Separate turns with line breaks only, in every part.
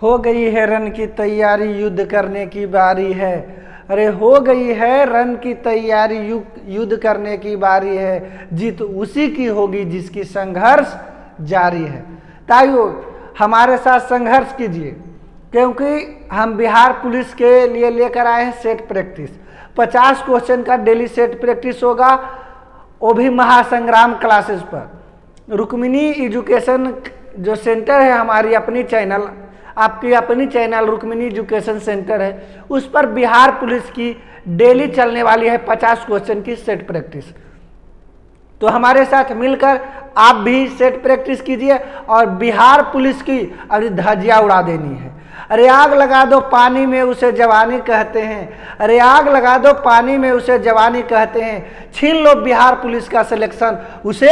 हो गई है रन की तैयारी, युद्ध करने की बारी है। अरे हो गई है रन की तैयारी, युद्ध करने की बारी है। जीत उसी की होगी जिसकी संघर्ष जारी है। ताइयों हमारे साथ संघर्ष कीजिए, क्योंकि हम बिहार पुलिस के लिए लेकर आए हैं सेट प्रैक्टिस। 50 क्वेश्चन का डेली सेट प्रैक्टिस होगा, वो भी महासंग्राम क्लासेस पर। रुक्मिणी एजुकेशन जो सेंटर है, हमारी अपनी चैनल, आपकी अपनी चैनल रुक्मिणी एजुकेशन सेंटर है, उस पर बिहार पुलिस की डेली चलने वाली है 50 क्वेश्चन की सेट प्रैक्टिस। तो हमारे साथ मिलकर आप भी सेट प्रैक्टिस कीजिए और बिहार पुलिस की अभी धज्जियां उड़ा देनी है। अरे आग लगा दो पानी में, उसे जवानी कहते हैं। अरे आग लगा दो पानी में, उसे जवानी कहते हैं। छीन लो बिहार पुलिस का सिलेक्शन, उसे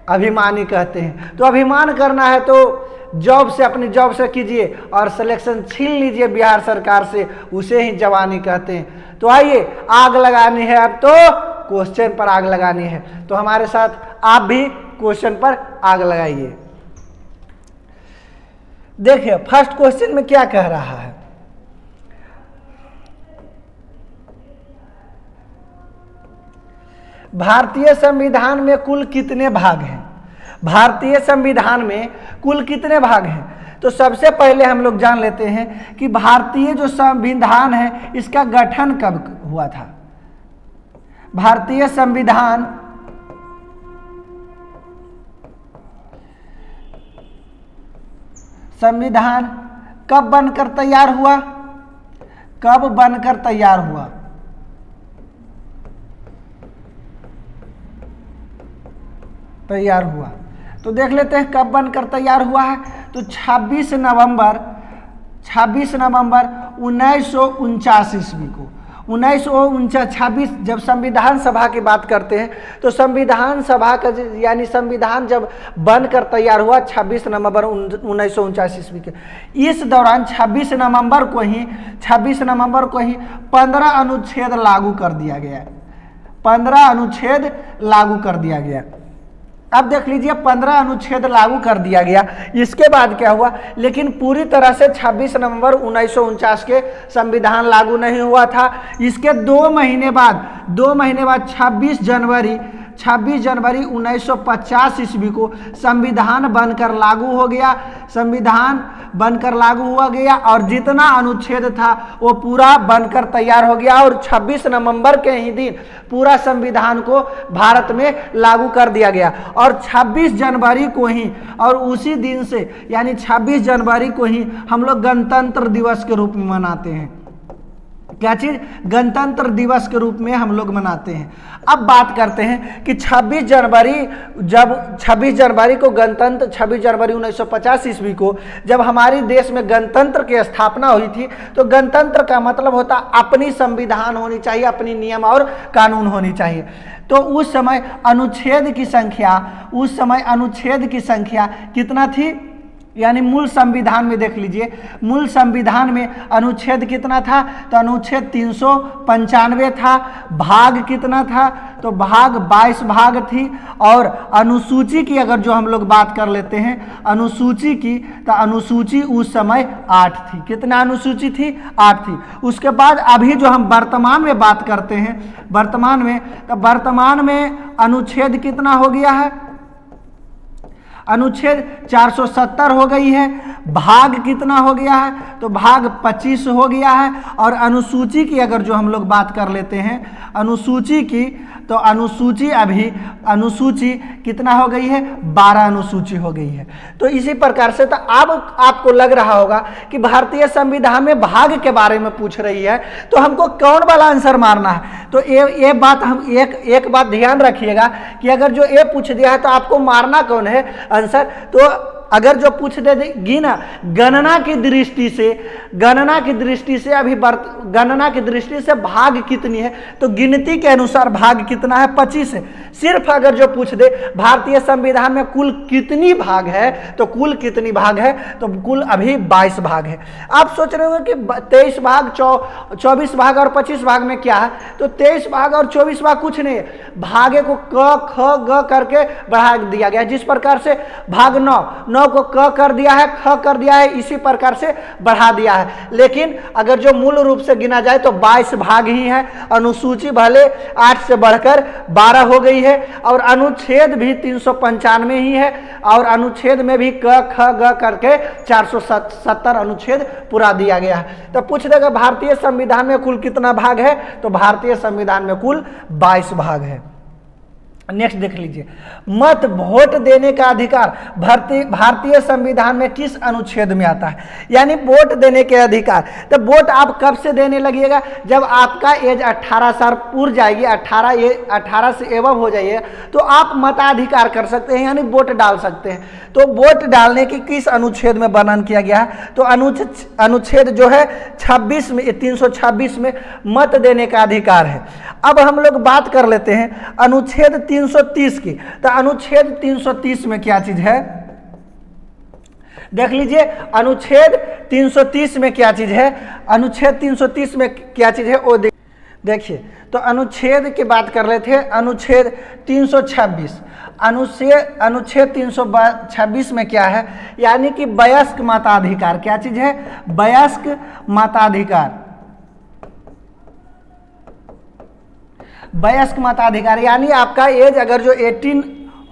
अभिमानी कहते हैं। तो अभिमान करना है तो जॉब से, अपनी जॉब से कीजिए और सिलेक्शन छीन लीजिए बिहार सरकार से, उसे ही जवानी कहते हैं। तो आइए, आग लगानी है अब तो क्वेश्चन पर आग लगानी है। तो हमारे साथ आप भी क्वेश्चन पर आग लगाइए। देखिए फर्स्ट क्वेश्चन में क्या कह रहा है। भारतीय संविधान में कुल कितने भाग हैं? भारतीय संविधान में कुल कितने भाग हैं? तो सबसे पहले हम लोग जान लेते हैं कि भारतीय जो संविधान है इसका गठन कब हुआ था। भारतीय संविधान कब बनकर तैयार हुआ? कब बनकर तैयार हुआ? तैयार हुआ तो देख लेते हैं कब बनकर तैयार हुआ है। तो 26 नवंबर 1949 ईस्वी को, 1926 जब संविधान सभा की बात करते हैं तो संविधान सभा का यानी संविधान जब बनकर तैयार हुआ 26 नवंबर 1949 ईस्वी के, इस दौरान 26 नवंबर को ही 15 अनुच्छेद लागू कर दिया गया। 15 अनुच्छेद लागू कर दिया गया। अब देख लीजिए 15 अनुच्छेद लागू कर दिया गया। इसके बाद क्या हुआ? लेकिन पूरी तरह से 26 नवंबर 1949 के संविधान लागू नहीं हुआ था। इसके 2 महीने बाद 26 जनवरी 1950 ईस्वी को संविधान बनकर लागू हो गया। संविधान बनकर लागू हुआ गया और जितना अनुच्छेद था वो पूरा बनकर तैयार हो गया और 26 नवंबर के ही दिन पूरा संविधान को भारत में लागू कर दिया गया। और 26 जनवरी को ही, और उसी दिन से यानी 26 जनवरी को ही हम लोग गणतंत्र दिवस के रूप में मनाते हैं। क्या चीज? गणतंत्र दिवस के रूप में हम लोग मनाते हैं। अब बात करते हैं कि 26 जनवरी को गणतंत्र, 26 जनवरी 1950 ईस्वी को जब हमारे देश में गणतंत्र की स्थापना हुई थी, तो गणतंत्र का मतलब होता अपनी संविधान होनी चाहिए, अपनी नियम और कानून होनी चाहिए। तो उस समय अनुच्छेद की संख्या कितना थी? यानी मूल संविधान में देख लीजिए, मूल संविधान में अनुच्छेद कितना था? तो अनुच्छेद 395 था। भाग कितना था? तो भाग 22 भाग थी। और अनुसूची की अगर जो हम लोग बात कर लेते हैं अनुसूची की, तो अनुसूची उस समय 8 थी। कितना अनुसूची थी? 8 थी। उसके बाद अभी जो हम वर्तमान में बात करते हैं, वर्तमान में अनुच्छेद कितना हो गया है? अनुच्छेद 470 हो गई है। भाग कितना हो गया है? तो भाग 25 हो गया है। और अनुसूची की अगर जो हम लोग बात कर लेते हैं अनुसूची की, तो अनुसूची कितना हो गई है? 12 अनुसूची हो गई है। तो इसी प्रकार से तो अब आपको लग रहा होगा कि भारतीय संविधान में भाग के बारे में पूछ रही है, तो हमको कौन वाला आंसर मारना है? तो ये बात हम एक बात ध्यान रखिएगा कि अगर जो ये पूछ दिया है तो आपको मारना कौन है आंसर? तो अगर जो पूछ देगी ना गणना की दृष्टि से अभी गणना की दृष्टि से भाग कितनी है, तो गिनती के अनुसार भाग कितना है? 25 है। सिर्फ अगर जो पूछ दे भारतीय संविधान में कुल कितनी भाग है, तो कुल कितनी भाग है, तो कुल अभी 22 भाग है। आप सोच रहे होंगे कि 23 भाग 24 भाग और 25 भाग में क्या है? तो 23 भाग और 24 भाग कुछ नहीं है, भागे को क ख ग करके बढ़ा दिया गया। जिस प्रकार से भाग 9 9 को क कर दिया है, ख कर दिया है, इसी प्रकार से बढ़ा दिया है। लेकिन अगर जो मूल रूप से गिना जाए तो 22 भाग ही है। अनुसूची भले 8 से बढ़कर 12 हो गई है और अनुच्छेद भी 395 ही है और अनुच्छेद में भी क ख ग करके 470 अनुच्छेद पूरा दिया गया है। तो पूछ देगा भारतीय संविधान में कुल कितना भाग है, तो भारतीय संविधान में कुल 22 भाग है। नेक्स्ट देख लीजिए, मत वोट देने का अधिकार भारतीय संविधान में किस अनुच्छेद में आता है? यानी वोट देने के अधिकार। तो वोट आप कब से देने लगिएगा? जब आपका एज 18 साल पूर जाएगी, 18 से एवं हो जाइए तो आप मताधिकार कर सकते हैं, यानी वोट डाल सकते हैं। तो वोट डालने की किस अनुच्छेद में वर्णन किया गया है? तो अनुच्छेद जो है 26 में, 326 में मत देने का अधिकार है। अब हम लोग बात कर लेते हैं अनुच्छेद 330 की। तो अनुच्छेद 330 में क्या चीज है? देख लीजिए अनुच्छेद 330 में क्या चीज है। अनुच्छेद 330 में क्या चीज है वो देखिए। तो अनुच्छेद की बात कर रहे थे, अनुच्छेद 326। अनुच्छेद 326 में क्या है? यानी कि वयस्क मताधिकार। क्या चीज है? वयस्क मताधिकार। वयस्क मताधिकार यानी आपका एज अगर जो 18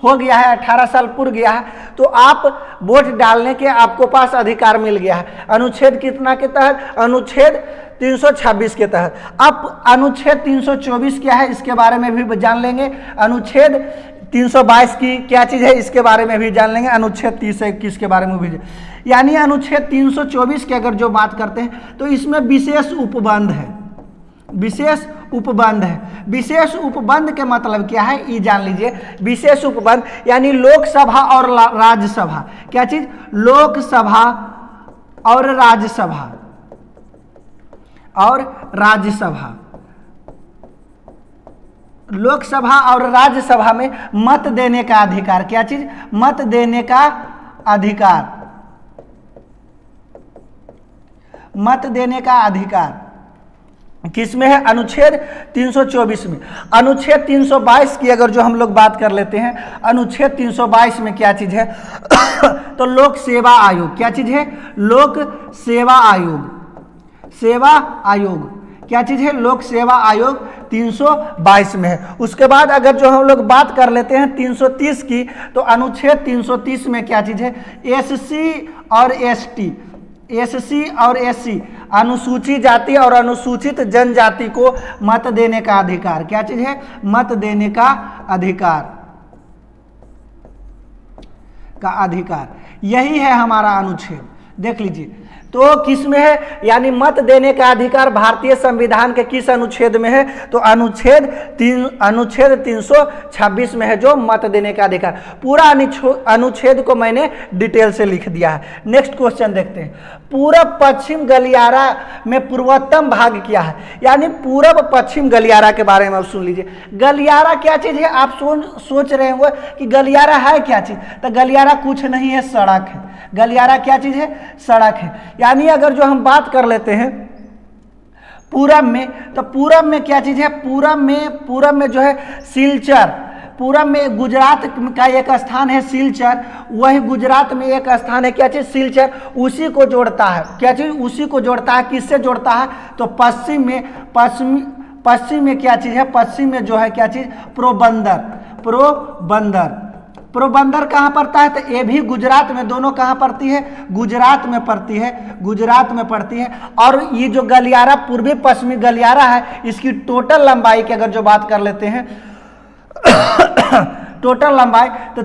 हो गया है, 18 साल पूर गया है, तो आप वोट डालने के आपको पास अधिकार मिल गया है। अनुच्छेद कितना के तहत? अनुच्छेद 326 के तहत। अब अनुच्छेद 324 क्या है इसके बारे में भी जान लेंगे। अनुच्छेद 322 की क्या चीज़ है इसके बारे में भी जान लेंगे। अनुच्छेद 321 के बारे में भी, यानी अनुच्छेद 324 की अगर जो बात करते हैं तो इसमें विशेष उपबंध है। विशेष उपबंध है। विशेष उपबंध के मतलब क्या है ये जान लीजिए। विशेष उपबंध यानी लोकसभा और राज्यसभा। क्या चीज? लोकसभा और राज्यसभा और राज्यसभा। लोकसभा और राज्यसभा में मत देने का अधिकार। क्या चीज? मत देने का अधिकार। मत देने का अधिकार किसमें है? अनुच्छेद 324 में। अनुच्छेद 322 की अगर जो हम लोग बात कर लेते हैं, अनुच्छेद 322 में क्या चीज है? तो लोक सेवा आयोग। क्या चीज है? लोक सेवा आयोग। सेवा आयोग क्या चीज है? लोक सेवा आयोग 322 में है। उसके बाद अगर जो हम लोग बात कर लेते हैं 330 की, तो अनुच्छेद 330 में क्या चीज है? एससी और एसटी, एससी और एससी अनुसूचित जाति और अनुसूचित जनजाति को मत देने का अधिकार। क्या चीज है? मत देने का अधिकार यही है हमारा अनुच्छेद। देख लीजिए तो किस में है? यानी मत देने का अधिकार भारतीय संविधान के किस अनुच्छेद में है? तो अनुच्छेद 326 में है जो मत देने का अधिकार। पूरा अनुच्छेद को मैंने डिटेल से लिख दिया है। नेक्स्ट क्वेश्चन देखते हैं। पूरब पश्चिम गलियारा में पूर्वोत्तम भाग क्या है? यानी पूरब पश्चिम गलियारा के बारे में सुन लीजिए। गलियारा क्या चीज है? आप सोच रहे होंगे कि गलियारा है क्या चीज? तो गलियारा कुछ नहीं है, सड़क है। गलियारा क्या चीज है? सड़क है। यानी अगर जो हम बात कर लेते हैं पूरब में, तो पूरब में क्या चीज है? पूरब में जो है सिलचर। पूरब में गुजरात का एक स्थान है सिलचर, वही गुजरात में एक स्थान है क्या चीज? सिलचर। उसी को जोड़ता है। क्या चीज? उसी को जोड़ता है। किससे जोड़ता है? तो पश्चिम में क्या चीज है? पश्चिम में जो है क्या चीज? पोरबंदर कहाँ पड़ता है? तो ये भी गुजरात में। दोनों कहाँ पड़ती है? गुजरात में पड़ती है। और ये जो गलियारा पूर्वी पश्चिमी गलियारा है, इसकी टोटल लंबाई की अगर जो बात कर लेते हैं टोटल लंबाई तो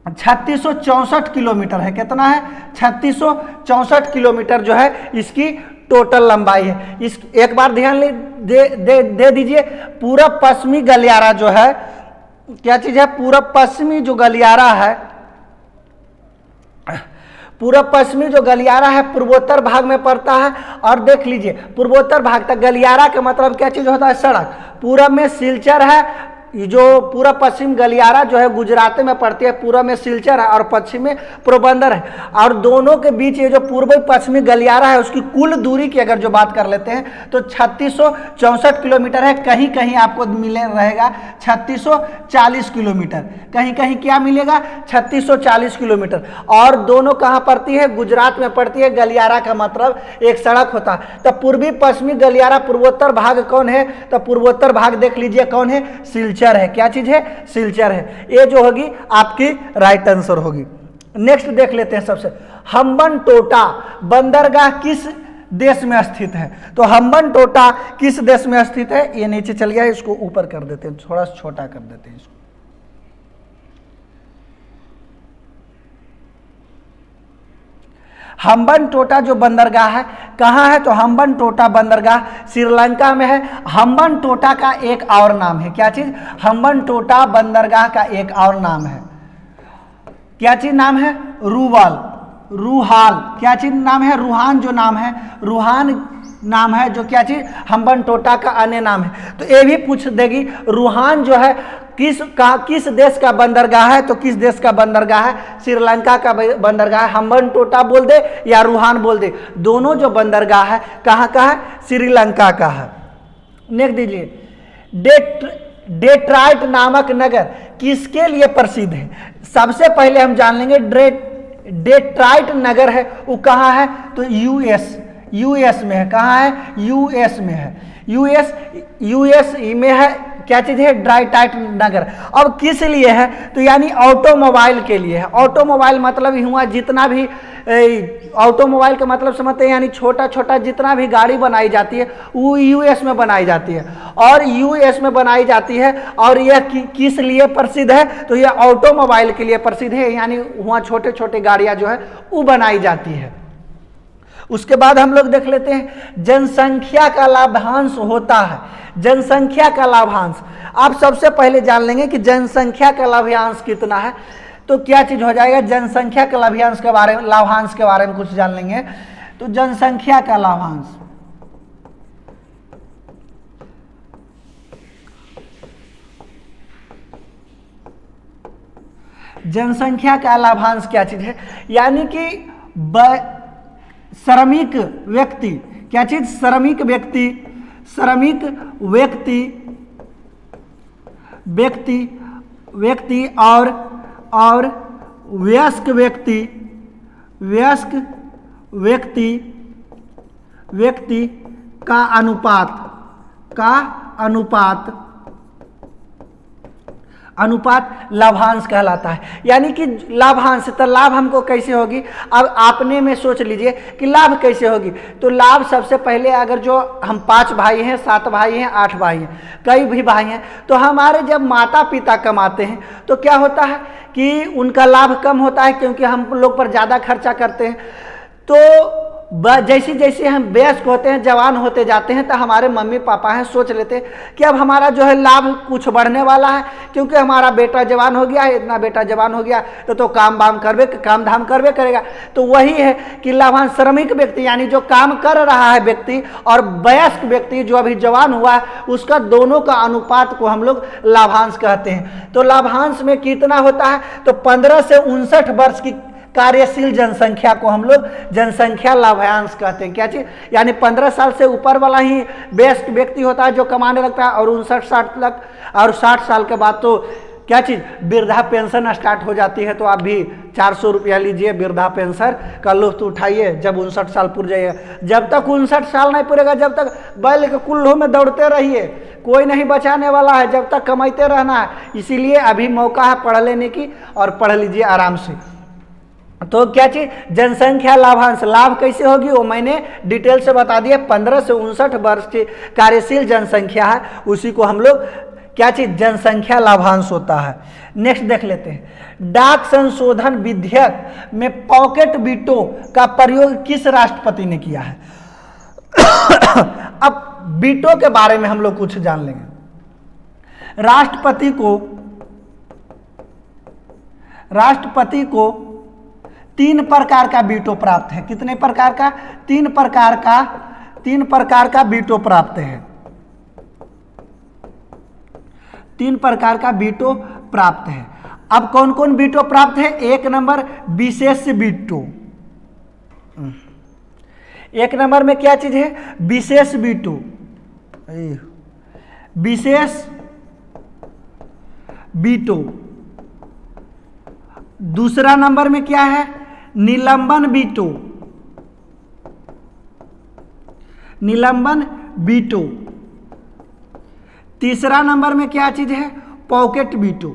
3664 किलोमीटर है। कितना है? 3664 किलोमीटर जो है इसकी टोटल लंबाई है। इस एक बार ध्यान दे दीजिए। पूरब पश्चिमी गलियारा जो है क्या चीज है? पूरब पश्चिमी जो गलियारा है, पूरब पश्चिमी जो गलियारा है पूर्वोत्तर भाग में पड़ता है। और देख लीजिए पूर्वोत्तर भाग तक गलियारा का मतलब क्या चीज होता है? सड़क। पूरब में सिलचर है, जो पूरा पश्चिम गलियारा जो है गुजरात में पड़ती है, पूर्व में सिलचर है और पश्चिम में पोरबंदर है, और दोनों के बीच ये जो पूर्वी पश्चिमी गलियारा है उसकी कुल दूरी की अगर जो बात कर लेते हैं तो 3664 किलोमीटर है। कहीं कहीं आपको मिले रहेगा 3640 किलोमीटर, कहीं कहीं क्या मिलेगा 3640 किलोमीटर। और दोनों कहाँ पड़ती है? गुजरात में पड़ती है। गलियारा का मतलब एक सड़क होता है। तो पूर्वी पश्चिमी गलियारा पूर्वोत्तर भाग कौन है? तो पूर्वोत्तर भाग देख लीजिए कौन है? सिलचर है। क्या चीज है? सिलचर है। ये जो होगी आपकी राइट आंसर होगी। नेक्स्ट देख लेते हैं सबसे, हम्बनटोटा बंदरगाह किस देश में स्थित है? तो हम्बनटोटा किस देश में स्थित है? ये नीचे चल गया, इसको ऊपर कर देते हैं, थोड़ा छोटा कर देते हैं इसको। हम्बनटोटा जो बंदरगाह है कहाँ है? तो हम्बनटोटा बंदरगाह श्रीलंका में है। हम्बनटोटा का एक और नाम है, क्या चीज? हम्बनटोटा बंदरगाह का एक और नाम है, क्या चीज नाम है? रूहाल। क्या चीज नाम है? रूहान जो नाम है, रूहान नाम है, जो क्या चीज? हम्बनटोटा का अन्य नाम है। तो ये भी पूछ देगी रूहान जो है किस देश का बंदरगाह है? तो किस देश का बंदरगाह है? श्रीलंका का बंदरगाह। हम्बनटोटा बोल दे या रूहान बोल दे, दोनों जो बंदरगाह है कहाँ का है? श्रीलंका का है। नेक्स्ट दीजिए, डेट्राइट नामक नगर किसके लिए प्रसिद्ध है? सबसे पहले हम जान लेंगे डेट्राइट नगर है वो कहाँ है? तो यूएस में है। कहाँ है? यूएस में है। यूएस में है। क्या चीज है? डेट्राइट नगर। अब किस लिए है? तो यानी ऑटोमोबाइल के लिए है। ऑटोमोबाइल मतलब हुआ जितना भी ऑटोमोबाइल का मतलब समझते हैं, यानी छोटा छोटा जितना भी गाड़ी बनाई जाती है वो यूएस में बनाई जाती है, और यूएस में बनाई जाती है। और यह किस लिए प्रसिद्ध है? तो यह ऑटोमोबाइल के लिए प्रसिद्ध है, यानी वहाँ छोटे छोटे गाड़ियाँ जो है वो बनाई जाती है। उसके बाद हम लोग देख लेते हैं जनसंख्या का लाभांश होता है। जनसंख्या का लाभांश आप सबसे पहले जान लेंगे कि जनसंख्या का लाभांश कितना है। तो क्या चीज हो जाएगा? जनसंख्या के लाभांश के बारे में कुछ जान लेंगे। तो जनसंख्या का लाभांश, जनसंख्या का लाभांश क्या चीज है? यानी कि श्रमिक व्यक्ति, क्या चीज? श्रमिक व्यक्ति और वयस्क व्यक्ति का अनुपात लाभांश कहलाता है। यानी कि लाभांश, तो लाभ हमको कैसे होगी? अब आपने में सोच लीजिए कि लाभ कैसे होगी। तो लाभ सबसे पहले अगर जो हम 5 भाई हैं, 7 भाई हैं, 8 भाई हैं, कई भी भाई हैं, तो हमारे जब माता पिता कमाते हैं तो क्या होता है कि उनका लाभ कम होता है, क्योंकि हम लोग पर ज़्यादा खर्चा करते हैं। तो जैसे जैसे हम वयस्क होते हैं, जवान होते जाते हैं, तो हमारे मम्मी पापा हैं सोच लेते हैं कि अब हमारा जो है लाभ कुछ बढ़ने वाला है, क्योंकि हमारा बेटा जवान हो गया है, इतना बेटा जवान हो गया तो काम धाम करवे करेगा। तो वही है कि लाभांश श्रमिक व्यक्ति यानी जो काम कर रहा है व्यक्ति और वयस्क व्यक्ति जो अभी जवान हुआ है, उसका दोनों का अनुपात को हम लोग लाभांश कहते हैं। तो लाभांश में कितना होता है? तो 15 से 59 वर्ष की कार्यशील जनसंख्या को हम लोग जनसंख्या लाभांश कहते हैं। क्या चीज? यानी 15 साल से ऊपर वाला ही वयस्क व्यक्ति होता है जो कमाने लगता है, और 59-60 तक, और 60 साल के बाद तो क्या चीज? वृद्धा पेंशन स्टार्ट हो जाती है। तो आप भी 400 रुपया लीजिए वृद्धा पेंशन का लुत्फ उठाइए जब 59 साल पूर जाइए। जब तक 59 साल नहीं पूरेगा, जब तक बैल के कुल्लों में दौड़ते रहिए, कोई नहीं बचाने वाला है, जब तक कमाते रहना है। इसीलिए अभी मौका है पढ़ लेने की, और पढ़ लीजिए आराम से। तो क्या चीज? जनसंख्या लाभांश। लाभ कैसे होगी वो मैंने डिटेल से बता दिया। 15 से 59 वर्ष की कार्यशील जनसंख्या है, उसी को हम लोग क्या चीज? जनसंख्या लाभांश होता है। नेक्स्ट देख लेते हैं, डाक संशोधन विधेयक में पॉकेट बीटों का प्रयोग किस राष्ट्रपति ने किया है? अब बीटों के बारे में हम लोग कुछ जान लेंगे। राष्ट्रपति को 3 प्रकार का वीटो प्राप्त है। कितने प्रकार का? 3 प्रकार का वीटो प्राप्त है। 3 प्रकार का वीटो प्राप्त है। अब कौन कौन वीटो प्राप्त है? 1 नंबर विशेष वीटो। 1 नंबर में क्या चीज है? विशेष वीटो, विशेष वीटो। दूसरा नंबर में क्या है? निलंबन वीटो, निलंबन वीटो। तीसरा नंबर में क्या चीज है? Pocket veto,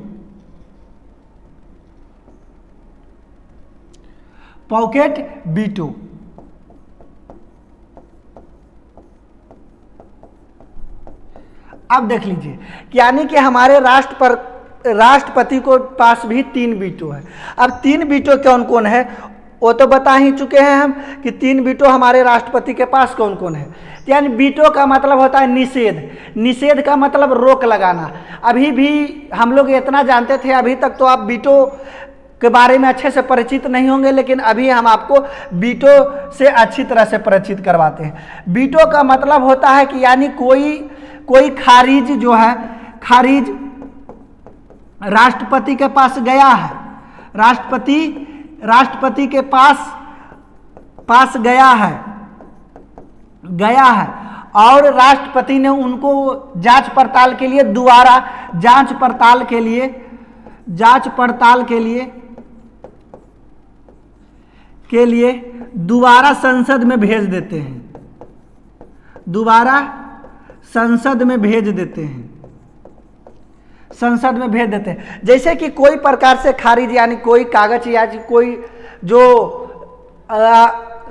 pocket veto. अब देख लीजिए, यानी कि हमारे राष्ट्रपति को पास भी 3 वीटो है। अब 3 वीटो कौन कौन है वो तो बता ही चुके हैं हम कि 3 वीटो हमारे राष्ट्रपति के पास कौन कौन है। यानी वीटो का मतलब होता है निषेध, निषेध का मतलब रोक लगाना। अभी भी हम लोग इतना जानते थे, अभी तक तो आप वीटो के बारे में अच्छे से परिचित नहीं होंगे, लेकिन अभी हम आपको वीटो से अच्छी तरह से परिचित करवाते हैं। वीटो का मतलब होता है कि यानी कोई खारिज जो है, खारिज राष्ट्रपति के पास गया है, राष्ट्रपति के पास गया है और राष्ट्रपति ने उनको जांच पड़ताल के लिए दोबारा संसद में भेज देते हैं, दोबारा संसद में भेज देते हैं। जैसे कि कोई प्रकार से खारिज यानी कोई कागज या कोई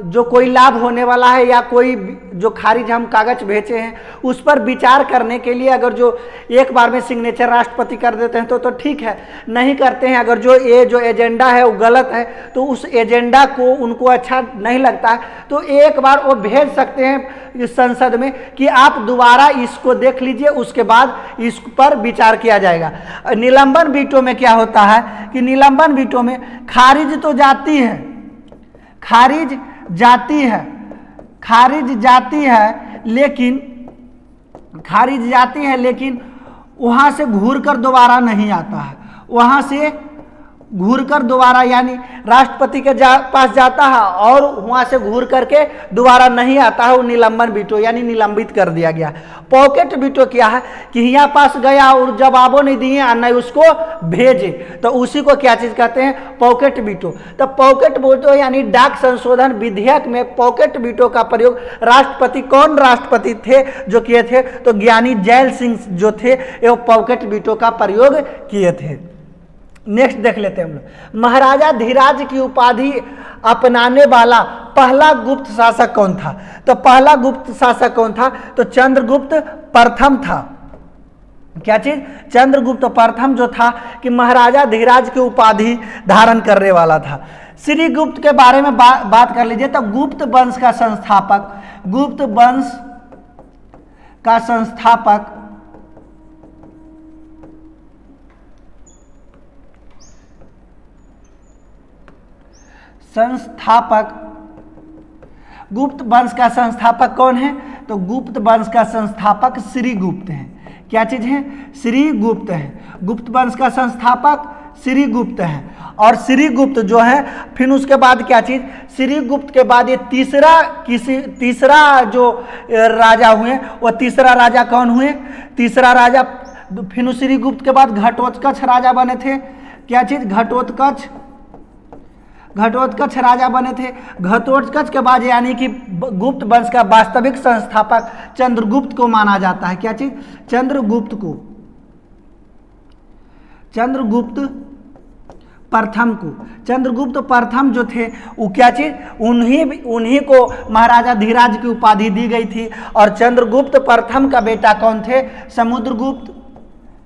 जो कोई लाभ होने वाला है या कोई जो खारिज हम कागज भेजे हैं उस पर विचार करने के लिए अगर जो एक बार में सिग्नेचर राष्ट्रपति कर देते हैं तो ठीक है, नहीं करते हैं, अगर जो एजेंडा है वो गलत है तो उस एजेंडा को उनको अच्छा नहीं लगता है तो एक बार वो भेज सकते हैं इस संसद में कि आप दोबारा इसको देख लीजिए, उसके बाद इस पर विचार किया जाएगा। निलंबन वीटो में क्या होता है कि निलंबन वीटो में खारिज तो जाती है, खारिज जाती है लेकिन वहां से घूर कर दोबारा नहीं आता है, वहां से घूर कर दोबारा यानी राष्ट्रपति के पास जाता है और वहां से घूर करके दोबारा नहीं आता है, वो निलंबन वीटो यानी निलंबित कर दिया गया। पॉकेट वीटो क्या है कि यहाँ पास गया और जवाबों नहीं दिए और नहीं उसको भेजे, तो उसी को क्या चीज कहते हैं? Pocket veto. तो पॉकेट वीटो यानी डाक संशोधन विधेयक में पॉकेट वीटो का प्रयोग कौन राष्ट्रपति थे जो किए थे? तो ज्ञानी जैल सिंह जो थे वो पॉकेट वीटो का प्रयोग किए थे। नेक्स्ट देख लेते हैं हम लोग, महाराजा धीराज की उपाधि अपनाने वाला पहला गुप्त शासक कौन था? तो पहला गुप्त शासक कौन था? तो चंद्रगुप्त प्रथम था। क्या चीज? चंद्रगुप्त प्रथम जो था कि महाराजा धीराज की उपाधि धारण करने वाला था। श्री गुप्त के बारे में बात कर लीजिए तो गुप्त वंश का संस्थापक गुप्त वंश का संस्थापक कौन है? तो गुप्त वंश का संस्थापक श्री गुप्त हैं। क्या चीज है? श्री गुप्त है। गुप्त वंश का संस्थापक श्री गुप्त है। और श्री गुप्त जो है फिर उसके बाद क्या चीज? श्री गुप्त के बाद ये तीसरा जो राजा हुए वो तीसरा राजा कौन हुए? तीसरा राजा फिर श्री गुप्त के बाद घटोत्कच राजा बने थे। क्या चीज? घटोत्कच राजा बने थे। घटोत्कच के बाद यानी कि गुप्त वंश का वास्तविक संस्थापक चंद्रगुप्त को माना जाता है। क्या चीज? चंद्रगुप्त प्रथम जो थे वो क्या चीज? उन्हीं को महाराजा धीराज की उपाधि दी गई थी। और चंद्रगुप्त प्रथम का बेटा कौन थे? समुद्रगुप्त।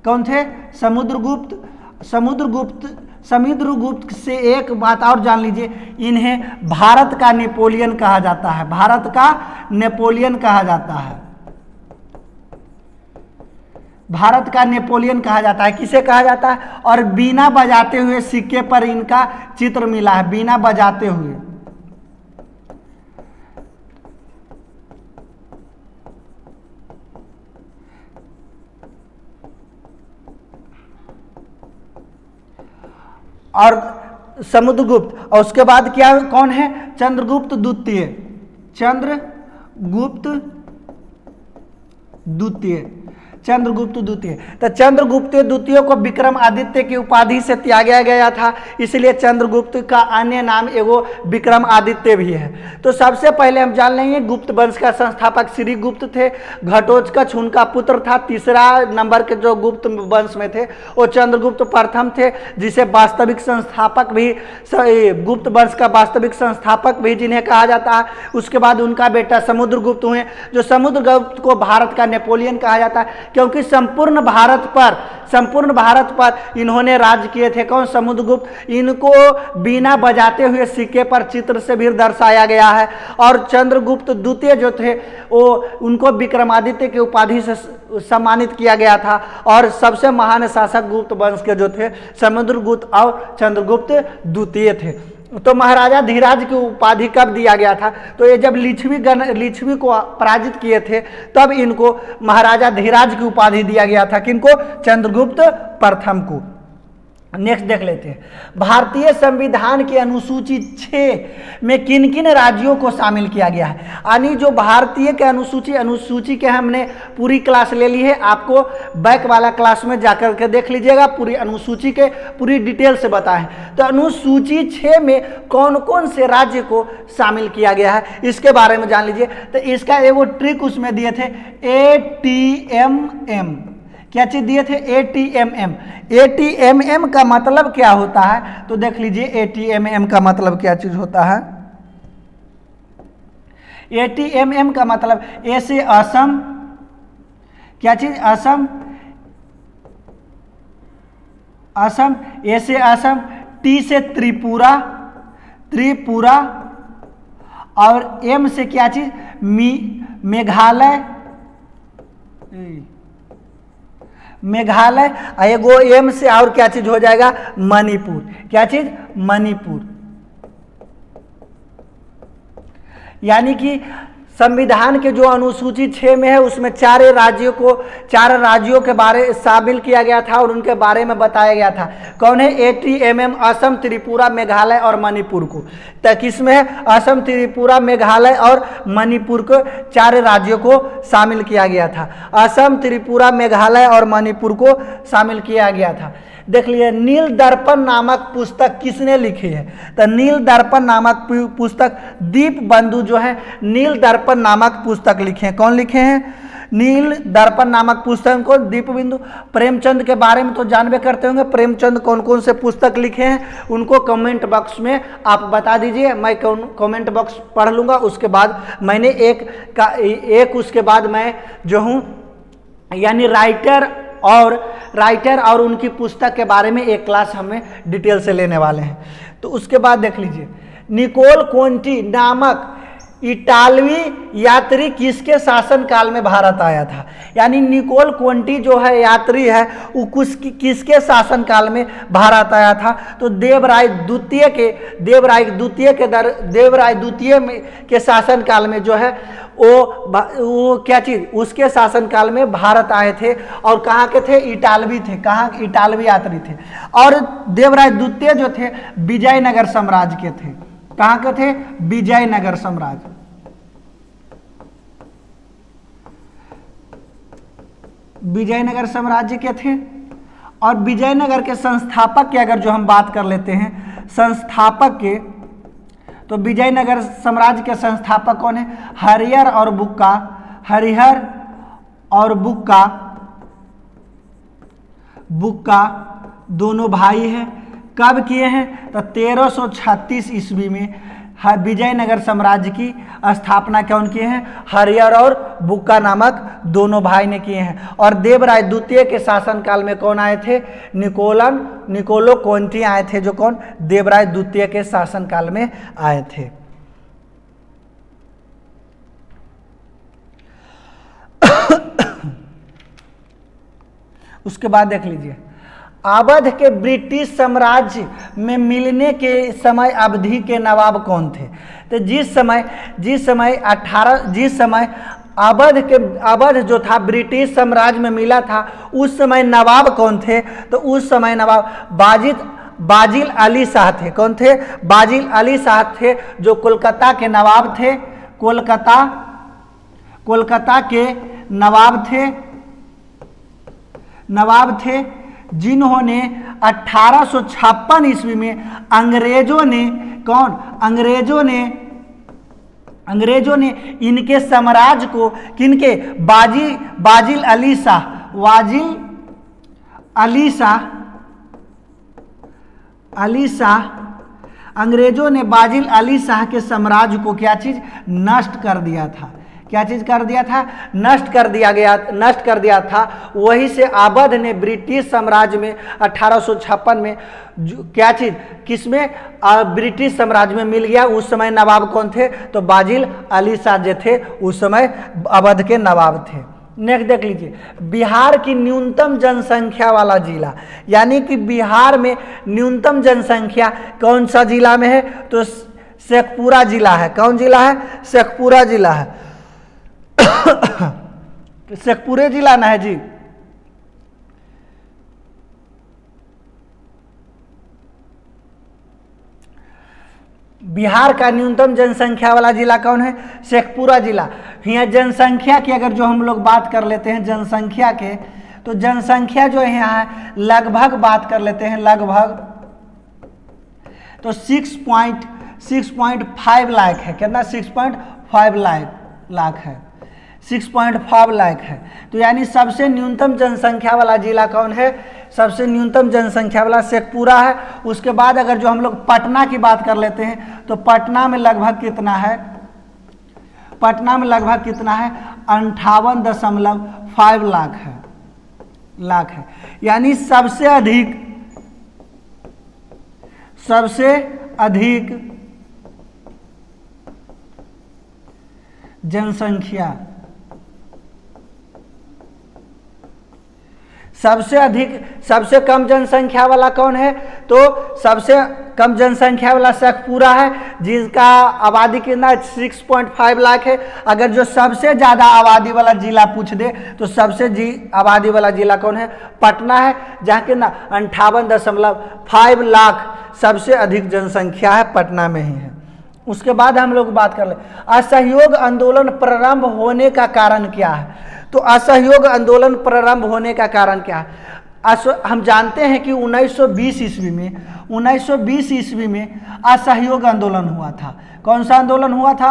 कौन थे? समुद्रगुप्त से एक बात और जान लीजिए, इन्हें भारत का नेपोलियन कहा जाता है। भारत का नेपोलियन कहा जाता है। भारत का नेपोलियन कहा जाता है। किसे कहा जाता है? और बीना बजाते हुए सिक्के पर इनका चित्र मिला है, बीना बजाते हुए। और समुद्रगुप्त, और उसके बाद क्या कौन है? चंद्रगुप्त द्वितीय, चंद्रगुप्त द्वितीय, चंद्रगुप्त द्वितीय। तो चंद्रगुप्त द्वितीय को विक्रमादित्य की उपाधि से त्यागा गया था, इसलिए चंद्रगुप्त का अन्य नाम एगो विक्रमादित्य भी है। तो सबसे पहले हम जान लेंगे गुप्त वंश का संस्थापक श्री गुप्त थे। घटोत्कच उनका पुत्र था, तीसरा नंबर के जो गुप्त वंश में थे वो चंद्रगुप्त प्रथम थे, जिसे वास्तविक संस्थापक भी, गुप्त वंश का वास्तविक संस्थापक भी जिन्हें कहा जाता है। उसके बाद उनका बेटा समुद्रगुप्त हुए, जो समुद्रगुप्त को भारत का नेपोलियन कहा जाता है, क्योंकि संपूर्ण भारत पर इन्होंने राज किए थे। कौन? समुद्रगुप्त। इनको बीना बजाते हुए सिक्के पर चित्र से भी दर्शाया गया है। और चंद्रगुप्त द्वितीय जो थे वो उनको विक्रमादित्य की उपाधि से सम्मानित किया गया था। और सबसे महान शासक गुप्त वंश के जो थे समुद्रगुप्त और चंद्रगुप्त द्वितीय थे। तो महाराजा धीराज की उपाधि कब दिया गया था? तो ये जब लिच्छवी को पराजित किए थे तब इनको महाराजा धीराज की उपाधि दिया गया था। किनको? चंद्रगुप्त प्रथम को। नेक्स्ट देख लेते हैं, भारतीय संविधान की अनुसूची 6 में किन किन राज्यों को शामिल किया गया है? यानी जो भारतीय के अनुसूची के हमने पूरी क्लास ले ली है, आपको बैक वाला क्लास में जाकर के देख लीजिएगा, पूरी अनुसूची के पूरी डिटेल से बताएं। तो अनुसूची 6 में कौन कौन से राज्य को शामिल किया गया है इसके बारे में जान लीजिए। तो इसका एगो ट्रिक उसमें दिए थे, ATMM। क्या चीज दिए थे? ATMM। ATMM का मतलब क्या होता है? तो देख लीजिए ATMM का मतलब क्या चीज होता है। ATMM का मतलब ए से असम, क्या चीज? असम, असम, ए से असम, टी से त्रिपुरा, त्रिपुरा, और एम से क्या चीज? मेघालय, मेघालय। एगो एम से और क्या चीज हो जाएगा? मणिपुर। क्या चीज? मणिपुर। यानी कि संविधान के जो अनुसूची 6 में है उसमें 4 राज्यों के बारे शामिल किया गया था और उनके बारे में बताया गया था। कौन है? ATMM, असम, त्रिपुरा, मेघालय और मणिपुर को। तो किसमें है? असम, त्रिपुरा, मेघालय और मणिपुर को 4 राज्यों को शामिल किया गया था। असम, त्रिपुरा, मेघालय और मणिपुर को शामिल किया गया था। देख लीजिए, नील दर्पण नामक पुस्तक किसने लिखी है? तो नील दर्पण नामक पुस्तक दीप बंधु जो है नील दर्पण नामक पुस्तक लिखे हैं। कौन लिखे हैं? नील दर्पण नामक पुस्तक को दीप बिंदु। प्रेमचंद के बारे में तो जानबे करते होंगे, प्रेमचंद कौन कौन से पुस्तक लिखे हैं उनको कमेंट बॉक्स में आप बता दीजिए, मैं कमेंट बॉक्स पढ़ लूँगा। उसके बाद मैंने एक उसके बाद मैं जो हूँ यानी राइटर और उनकी पुस्तक के बारे में एक क्लास हमें डिटेल से लेने वाले हैं। तो उसके बाद देख लीजिए, निकोल कोंटी नामक इटालवी यात्री किसके शासन काल में भारत आया था? यानी निकोल कोंटी जो है यात्री है वो किसके शासन काल में भारत आया था? तो देवराय द्वितीय के शासन काल में जो है वो क्या चीज? उसके शासन काल में भारत आए थे। और कहाँ के थे? इटालवी थे। कहाँ? इटालवी यात्री थे। और देवराय द्वितीय जो थे विजयनगर साम्राज्य के थे। कहाँ के थे? विजयनगर साम्राज्य। विजयनगर साम्राज्य के थे। और विजयनगर के संस्थापक की अगर जो हम बात कर लेते हैं संस्थापक के, तो विजयनगर साम्राज्य के संस्थापक कौन है? हरिहर और बुक्का दोनों भाई हैं। कब किए हैं? तो 1336 ईस्वी में विजयनगर साम्राज्य की स्थापना कौन किए हैं? हरिहर और बुक्का नामक दोनों भाई ने किए हैं। और देवराय द्वितीय के शासनकाल में कौन आए थे? निकोलो कोंटी आए थे, जो कौन? देवराय द्वितीय के शासनकाल में आए थे। उसके बाद देख लीजिए, अवध के ब्रिटिश साम्राज्य में मिलने के समय अवधि के नवाब कौन थे? तो जिस समय अवध जो था ब्रिटिश साम्राज्य में मिला था उस समय नवाब कौन थे? तो उस समय नवाब बाजिल अली शाह थे। कौन थे? बाजिल अली शाह थे, जो कोलकाता के नवाब थे। कोलकाता के नवाब थे, जिन्होंने 1856 ईस्वी में अंग्रेजों ने इनके साम्राज्य को, किनके? बाजिल अली शाह अंग्रेजों ने बाजिल अली शाह के साम्राज्य को क्या चीज? नष्ट कर दिया था। क्या चीज कर दिया था? नष्ट कर दिया था। वही से अवध ने ब्रिटिश साम्राज्य में 1856 में क्या चीज, किसमें? ब्रिटिश साम्राज्य में मिल गया। उस समय नवाब कौन थे? तो बाजिल अली शाह जो थे उस समय अवध के नवाब थे। नेक्स्ट देख लीजिए, बिहार की न्यूनतम जनसंख्या वाला जिला, यानी कि बिहार में न्यूनतम जनसंख्या कौन सा जिला में है? तो शेखपुरा जिला है। कौन जिला है? शेखपुरा जिला है। शेखपुरे जिला ना है जी। बिहार का न्यूनतम जनसंख्या वाला जिला कौन है? शेखपुरा जिला। यहाँ जनसंख्या की अगर जो हम लोग बात कर लेते हैं जनसंख्या के, तो जनसंख्या जो है यहाँ लगभग बात कर लेते हैं, लगभग तो 6.5 लाख है। कितना? 6.5 लाख है। 6.5 लाख है। तो यानी सबसे न्यूनतम जनसंख्या वाला जिला कौन है? सबसे न्यूनतम जनसंख्या वाला शेखपुरा है। उसके बाद अगर जो हम लोग पटना की बात कर लेते हैं, तो पटना में लगभग कितना है? पटना में लगभग कितना है? 58.5 लाख है। यानी सबसे अधिक जनसंख्या, सबसे कम जनसंख्या वाला कौन है? तो सबसे कम जनसंख्या वाला शेखपुरा है, जिसका आबादी कितना? 6.5 लाख है। अगर जो सबसे ज़्यादा आबादी वाला जिला पूछ दे, तो सबसे आबादी वाला जिला कौन है? पटना है, जहाँ के ना 58.5 लाख सबसे अधिक जनसंख्या है, पटना में ही है। उसके बाद हम लोग बात कर ले, असहयोग आंदोलन प्रारंभ होने का कारण क्या है? तो असहयोग आंदोलन प्रारंभ होने का कारण क्या है? हम जानते हैं कि 1920 ईस्वी में असहयोग आंदोलन हुआ था। कौन सा आंदोलन हुआ था?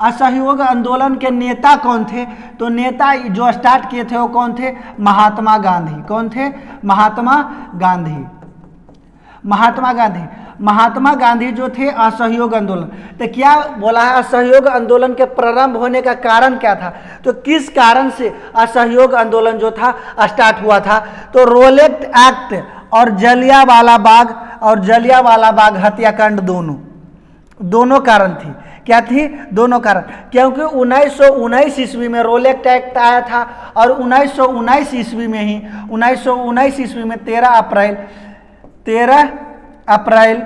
असहयोग आंदोलन के नेता कौन थे? तो नेता जो स्टार्ट किए थे वो कौन थे? महात्मा गांधी। कौन थे? महात्मा गांधी जो थे असहयोग आंदोलन। तो क्या बोला है? असहयोग आंदोलन के प्रारंभ होने का कारण क्या था? तो किस कारण से असहयोग आंदोलन जो था स्टार्ट हुआ था? तो रोलेट एक्ट और जलियांवाला बाग हत्याकांड दोनों कारण थी। क्या थी? दोनों कारण। क्योंकि 1919 ईस्वी में रोलेट एक्ट आया था, और 1919 ईस्वी में 13 अप्रैल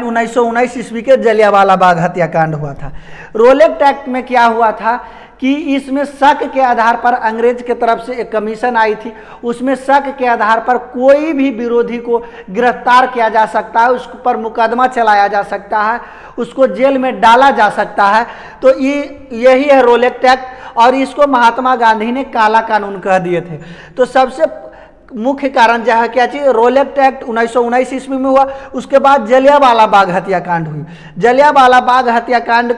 1919 ईस्वी के जलियांवाला बाग हत्याकांड हुआ था। रोलेट एक्ट में क्या हुआ था कि इसमें शक के आधार पर अंग्रेज की तरफ से एक कमीशन आई थी। उसमें शक के आधार पर कोई भी विरोधी को गिरफ्तार किया जा सकता है, उस पर मुकदमा चलाया जा सकता है, उसको जेल में डाला जा सकता है। तो यही है रोलेट एक्ट, और इसको महात्मा गांधी ने काला कानून कह दिए थे। तो सबसे मुख्य कारण जो है क्या चीज? रोलेट एक्ट 1919 ईस्वी में हुआ। उसके बाद जलियांवाला बाग हत्याकांड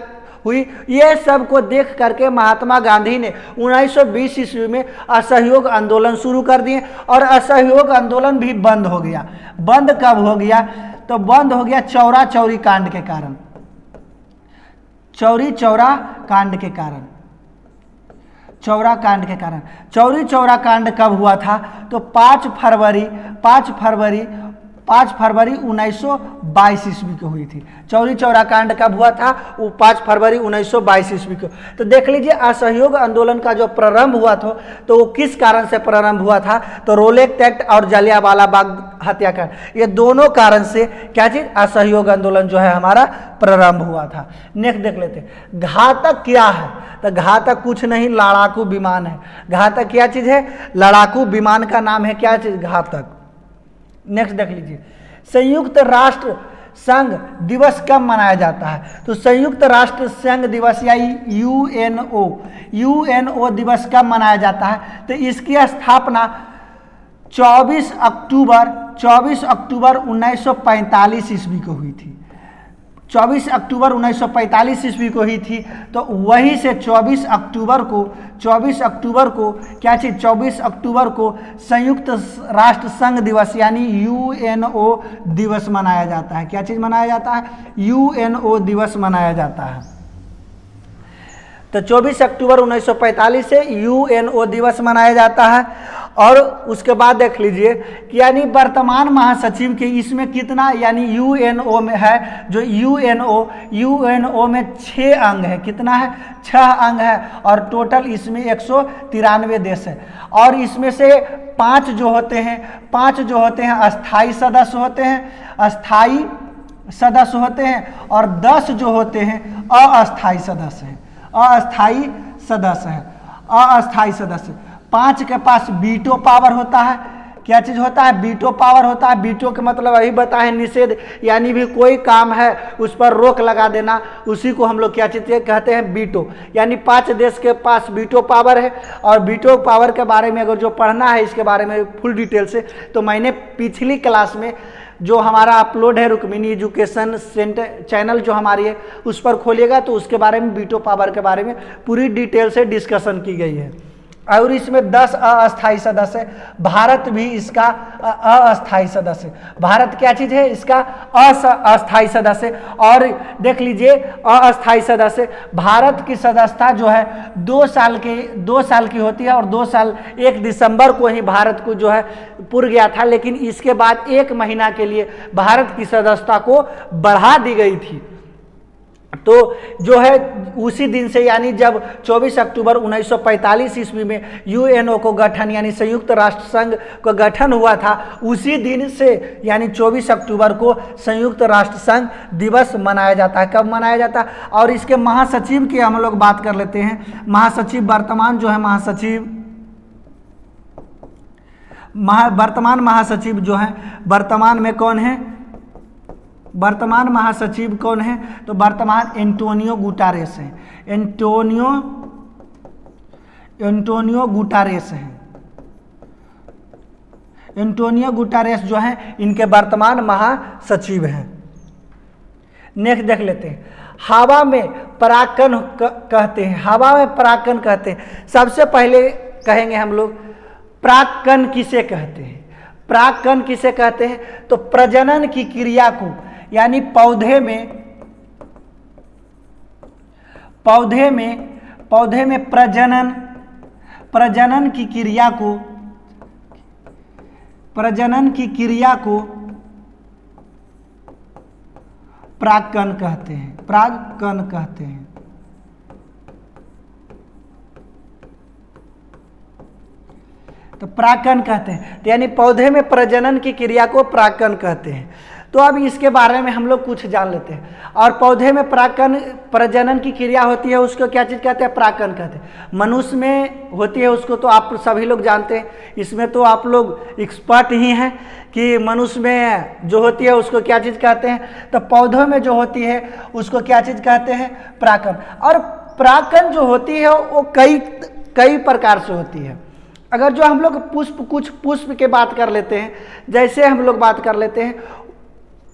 हुई। ये सब को देख करके महात्मा गांधी ने 1920 ईस्वी में असहयोग आंदोलन शुरू कर दिए, और असहयोग आंदोलन भी बंद हो गया। बंद कब हो गया? तो बंद हो गया चौरी कांड के कारण। चौरा कांड कब हुआ था? तो 5 फरवरी 5 फरवरी 1922 ईस्वी को हुई थी। चौरी चौरा कांड कब हुआ था? वो 5 फरवरी 1922 ईस्वी को। तो देख लीजिए असहयोग आंदोलन का जो प्रारंभ हुआ था तो वो किस कारण से प्रारंभ हुआ था? तो रोलेक्ट एक्ट और जलियांवाला बाग हत्याकांड, ये दोनों कारण से क्या चीज? असहयोग आंदोलन जो है हमारा प्रारंभ हुआ था। नेक्स्ट देख लेते हैं, घातक क्या है? तो घातक कुछ नहीं, लड़ाकू विमान है। घातक क्या चीज है? लड़ाकू विमान का नाम है क्या चीज? घातक। नेक्स्ट देख लीजिए, संयुक्त राष्ट्र संघ दिवस कब मनाया जाता है? तो संयुक्त राष्ट्र संघ दिवस या यूएनओ दिवस कब मनाया जाता है? तो इसकी स्थापना 24 अक्टूबर 1945 ईस्वी को हुई थी। 24 अक्टूबर 1945 ईस्वी को ही थी। तो वहीं से 24 अक्टूबर को क्या चीज? 24 अक्टूबर को संयुक्त राष्ट्र संघ दिवस यानी यूएनओ दिवस मनाया जाता है। क्या चीज मनाया जाता है? यूएनओ दिवस मनाया जाता है। तो 24 अक्टूबर 1945 से यूएनओ दिवस मनाया जाता है। और उसके बाद देख लीजिए कि यानी वर्तमान महासचिव के इसमें कितना, यानी यूएनओ में है जो यूएनओ में 6 अंग है। कितना है? 6 अंग है। और टोटल इसमें 193 देश है। और इसमें से 5 जो होते हैं अस्थाई सदस्य होते हैं, और 10 जो होते हैं अस्थाई सदस्य हैं। अस्थाई सदस्य 5 के पास वीटो पावर होता है। क्या चीज होता है? वीटो पावर होता है। वीटो के मतलब अभी बताए निषेध, यानी भी कोई काम है उस पर रोक लगा देना, उसी को हम लोग क्या चीज कहते हैं? वीटो। यानी 5 देश के पास वीटो पावर है। और वीटो पावर के बारे में अगर जो पढ़ना है इसके बारे में फुल डिटेल से, तो मैंने पिछली क्लास में जो हमारा अपलोड है रुक्मिणी एजुकेशन सेंटर चैनल जो हमारी है उस पर खोलिएगा तो उसके बारे में वीटो पावर के बारे में पूरी डिटेल से डिस्कशन की गई है। और इसमें 10 अस्थाई सदस्य है। भारत भी इसका अस्थाई सदस्य। भारत क्या चीज है? इसका अस्थाई सदस्य। और देख लीजिए अस्थाई सदस्य, भारत की सदस्यता जो है 2 साल की होती है। और 2 साल 1 दिसंबर को ही भारत को जो है पूरा गया था, लेकिन इसके बाद 1 महीना के लिए भारत की सदस्यता को बढ़ा दी गई थी। तो जो है उसी दिन से, यानी जब 24 अक्टूबर 1945 ईस्वी में यूएनओ को गठन यानी संयुक्त राष्ट्र संघ को गठन हुआ था, उसी दिन से यानी 24 अक्टूबर को संयुक्त राष्ट्र संघ दिवस मनाया जाता है। कब मनाया जाता है? और इसके महासचिव की हम लोग बात कर लेते हैं। महासचिव वर्तमान जो है वर्तमान महासचिव जो है, वर्तमान में कौन है? वर्तमान महासचिव कौन है? तो वर्तमान एंटोनियो गुटारेस है। एंटोनियो गुटारेस है। एंटोनियो गुटारेस जो है इनके वर्तमान महासचिव हैं। नेक्स्ट देख लेते हैं, हवा में परागकण कहते हैं। हवा में परागकण कहते हैं। सबसे पहले कहेंगे हम लोग परागकण किसे कहते हैं? परागकण किसे कहते हैं? तो प्रजनन की क्रिया को, यानी पौधे में प्रजनन की क्रिया को परागकण कहते हैं। तो परागकण कहते हैं, तो यानी पौधे में प्रजनन की क्रिया को परागकण कहते हैं। तो अब इसके बारे में हम लोग कुछ जान लेते हैं। और पौधे में प्रजनन की क्रिया होती है, उसको क्या चीज़ कहते हैं? परागकण कहते हैं। मनुष्य में होती है उसको तो आप सभी लोग जानते हैं, इसमें तो आप लोग एक्सपर्ट ही हैं कि मनुष्य में जो होती है उसको क्या चीज़ कहते हैं। तो पौधों में जो होती है उसको क्या चीज़ कहते हैं? परागकण। और परागकण जो होती है वो कई प्रकार से होती है। अगर जो हम लोग कुछ पुष्प की बात कर लेते हैं, जैसे हम लोग बात कर लेते हैं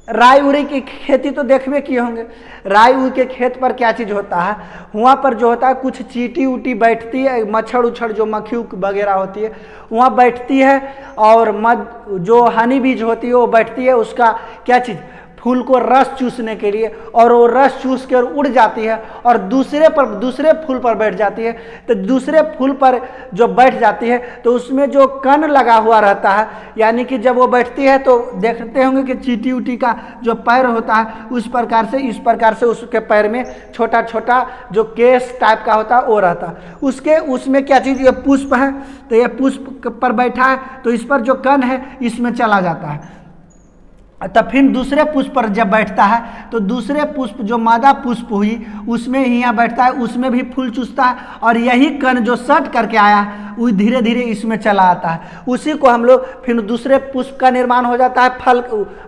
राई उड़ी की खेती, तो देखबे किए होंगे। राई उड़ी के खेत पर क्या चीज़ होता है? वहाँ पर जो होता है कुछ चींटी उटी बैठती है, मच्छर उच्छर जो मक्खी वगैरह होती है वहाँ बैठती है, और जो हनी बीज होती है वो बैठती है। उसका क्या चीज़? फूल को रस चूसने के लिए, और वो रस चूस कर उड़ जाती है और दूसरे फूल पर बैठ जाती है। तो दूसरे फूल पर जो बैठ जाती है तो उसमें जो कण लगा हुआ रहता है, यानी कि जब वो बैठती है तो देखते होंगे कि चींटी उटी का जो पैर होता है इस प्रकार से उसके पैर में छोटा छोटा जो केस टाइप का होता है वो रहता है। उसमें क्या चीज़, ये पुष्प है, तो ये पुष्प पर बैठा है तो इस पर जो कण है इसमें चला जाता है। तब फिर दूसरे पुष्प पर जब बैठता है तो दूसरे पुष्प जो मादा पुष्प हुई उसमें ही यहाँ बैठता है, उसमें भी फूल चूसता है, और यही कण जो सट करके आया वो धीरे धीरे इसमें चला आता है। उसी को हम लोग फिर दूसरे पुष्प का निर्माण हो जाता है,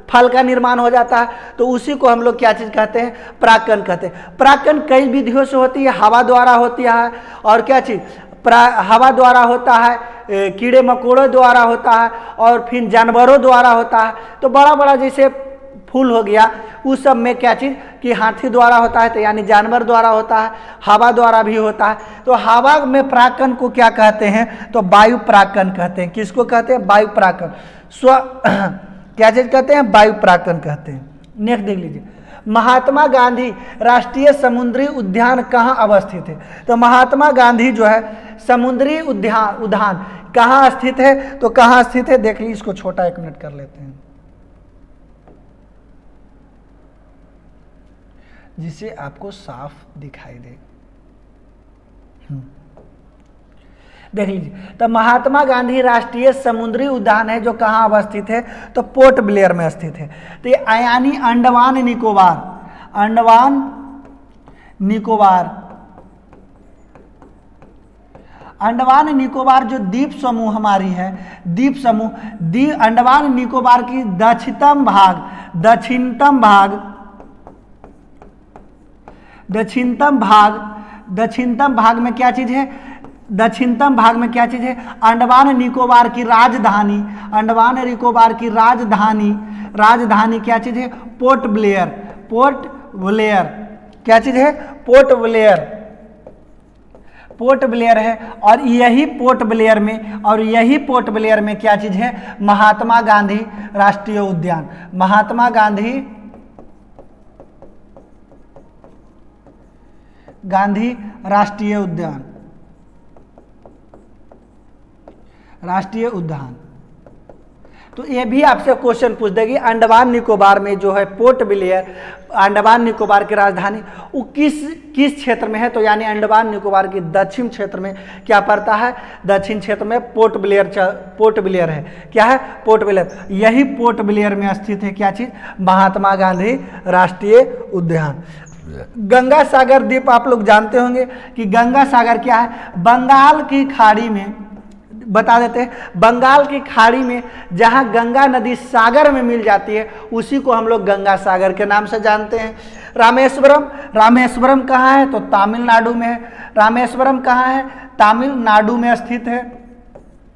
फल का निर्माण हो जाता है, तो उसी को हम लोग क्या चीज़ कहते हैं, परागकण कहते हैं। परागकण कई विधियों से होती है, हवा द्वारा होती है, और क्या चीज़, हवा द्वारा होता है, कीड़े मकोड़ों द्वारा होता है, और फिर जानवरों द्वारा होता है। तो बड़ा बड़ा जैसे फूल हो गया उस सब में क्या चीज़ कि हाथी द्वारा होता है, तो यानी जानवर द्वारा होता है, हवा द्वारा भी होता है। तो हवा में परागकण को क्या कहते हैं, तो वायु परागकण कहते हैं। किसको कहते हैं, वायु परागकण। क्या चीज़ कहते हैं, वायु परागकण कहते हैं। नेक्स्ट देख लीजिए, महात्मा गांधी राष्ट्रीय समुद्री उद्यान कहाँ अवस्थित है। तो महात्मा गांधी जो है समुद्री उद्यान कहाँ स्थित है, तो कहाँ स्थित है देख लीजिए। इसको छोटा 1 मिनट कर लेते हैं जिससे आपको साफ दिखाई दे। देख लीजिए, तो महात्मा गांधी राष्ट्रीय समुद्री उद्यान है जो कहाँ अवस्थित है, तो पोर्ट ब्लेयर में स्थित है। तो ये यानी अंडमान निकोबार जो द्वीप समूह हमारी है, अंडमान निकोबार की दक्षिणतम भाग में क्या चीज है, दक्षिणतम भाग में क्या चीज है, अंडमान निकोबार की राजधानी क्या चीज है, पोर्ट ब्लेयर। क्या चीज है, पोर्ट ब्लेयर है। और यही पोर्ट ब्लेयर में क्या चीज है, महात्मा गांधी राष्ट्रीय उद्यान। महात्मा गांधी राष्ट्रीय उद्यान। तो ये भी आपसे क्वेश्चन पूछ देगी, अंडमान निकोबार में जो है पोर्ट ब्लेयर, अंडमान निकोबार की राजधानी वो किस क्षेत्र में है, तो यानी अंडमान निकोबार की दक्षिण क्षेत्र में क्या पड़ता है, दक्षिण क्षेत्र में पोर्ट ब्लेयर है। क्या है, पोर्ट ब्लेयर। यही पोर्ट ब्लेयर में स्थित है क्या चीज, महात्मा गांधी राष्ट्रीय उद्यान। गंगा सागर द्वीप आप लोग जानते होंगे कि गंगा सागर क्या है, बंगाल की खाड़ी में, बता देते हैं, बंगाल की खाड़ी में जहां गंगा नदी सागर में मिल जाती है उसी को हम लोग गंगा सागर के नाम से जानते हैं। रामेश्वरम कहाँ है, तो तमिलनाडु में है। रामेश्वरम कहाँ है, तमिलनाडु में स्थित है।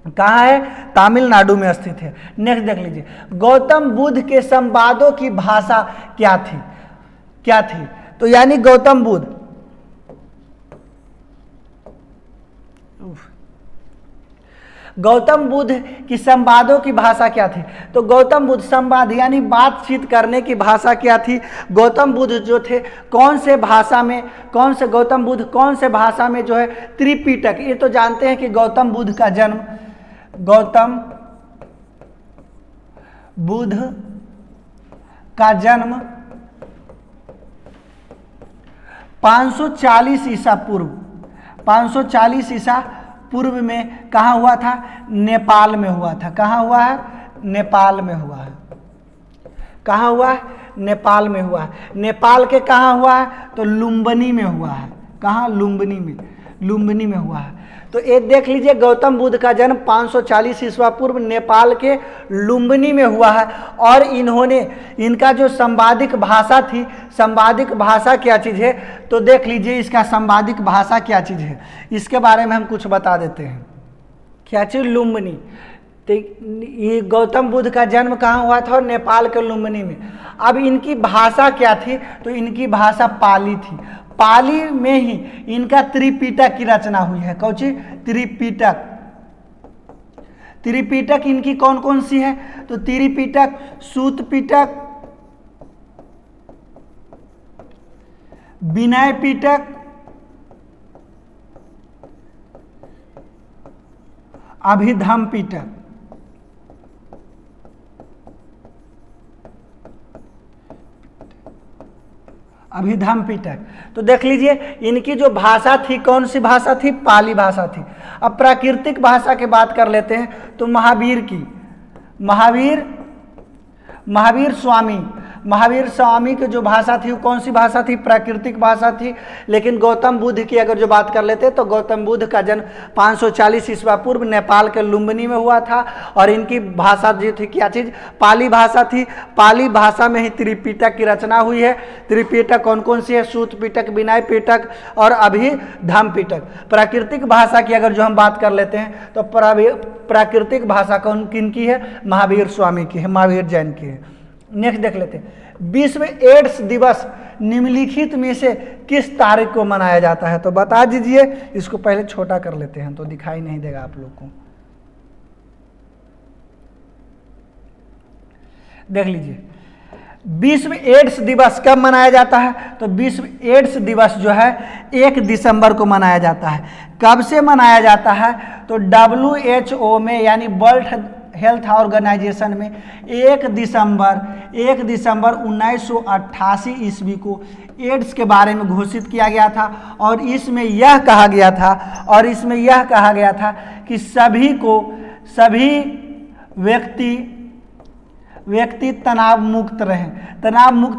कहाँ है, तमिलनाडु में स्थित है। नेक्स्ट देख लीजिए, गौतम बुद्ध के संवादों की भाषा क्या थी, तो यानी गौतम बुद्ध की संवादों की भाषा क्या थी, तो गौतम बुद्ध संवाद यानी बातचीत करने की भाषा क्या थी। गौतम बुद्ध जो थे कौन से भाषा में जो है त्रिपिटक, ये तो जानते हैं कि गौतम बुद्ध का जन्म 540 ईसा पूर्व में कहाँ हुआ था, नेपाल में हुआ था। कहाँ हुआ है, नेपाल में हुआ है। कहाँ हुआ है, नेपाल में हुआ है। नेपाल के कहाँ हुआ है, तो लुम्बिनी में हुआ है। कहाँ, लुम्बिनी में हुआ है। तो ये देख लीजिए, गौतम बुद्ध का जन्म 540 ईस्वा पूर्व नेपाल के लुम्बिनी में हुआ है। और इनका जो संवादिक भाषा थी, संवादिक भाषा क्या चीज़ है, तो देख लीजिए इसका संवादिक भाषा क्या चीज़ है, इसके बारे में हम कुछ बता देते हैं। क्या चीज़, लुम्बिनी। तो ये गौतम बुद्ध का जन्म कहाँ हुआ था, नेपाल के लुम्बिनी में। अब इनकी भाषा क्या थी, तो इनकी भाषा पाली थी। पाली में ही इनका त्रिपिटक की रचना हुई है। कौन सी, त्रिपिटक इनकी कौन कौन सी है, तो त्रिपिटक, सूत पिटक, विनय पिटक, अभिधम पिटक। अभिधम पिटक। तो देख लीजिए इनकी जो भाषा थी कौन सी भाषा थी? पाली भाषा थी। अब प्राकृतिक भाषा की बात कर लेते हैं तो महावीर की, महावीर स्वामी की जो भाषा थी वो कौन सी भाषा थी? प्राकृतिक भाषा थी। लेकिन गौतम बुद्ध की अगर जो बात कर लेते तो गौतम बुद्ध का जन्म 540 ईस्वी पूर्व नेपाल के लुम्बिनी में हुआ था और इनकी भाषा जो थी क्या चीज़? पाली भाषा थी। पाली भाषा में ही त्रिपिटक की रचना हुई है। त्रिपिटक कौन कौन सी है? सूत पिटक, विनय पिटक और अभिधम पिटक। प्राकृतिक भाषा की अगर जो हम बात कर लेते हैं तो प्राकृतिक भाषा कौन किन की है? महावीर स्वामी की है, महावीर जैन की है। नेक्स्ट देख लेते हैं, विश्व एड्स दिवस निम्नलिखित में से किस तारीख को मनाया जाता है? तो बता दीजिए। इसको पहले छोटा कर लेते हैं तो दिखाई नहीं देगा आप लोग को। देख लीजिए विश्व एड्स दिवस कब मनाया जाता है? तो विश्व एड्स दिवस जो है 1 दिसंबर को मनाया जाता है। कब से मनाया जाता है? तो WHO में यानी वर्ल्ड हेल्थ ऑर्गेनाइजेशन में 1 दिसंबर 1988 ईस्वी को एड्स के बारे में घोषित किया गया था और इसमें यह कहा गया था कि सभी व्यक्ति तनाव मुक्त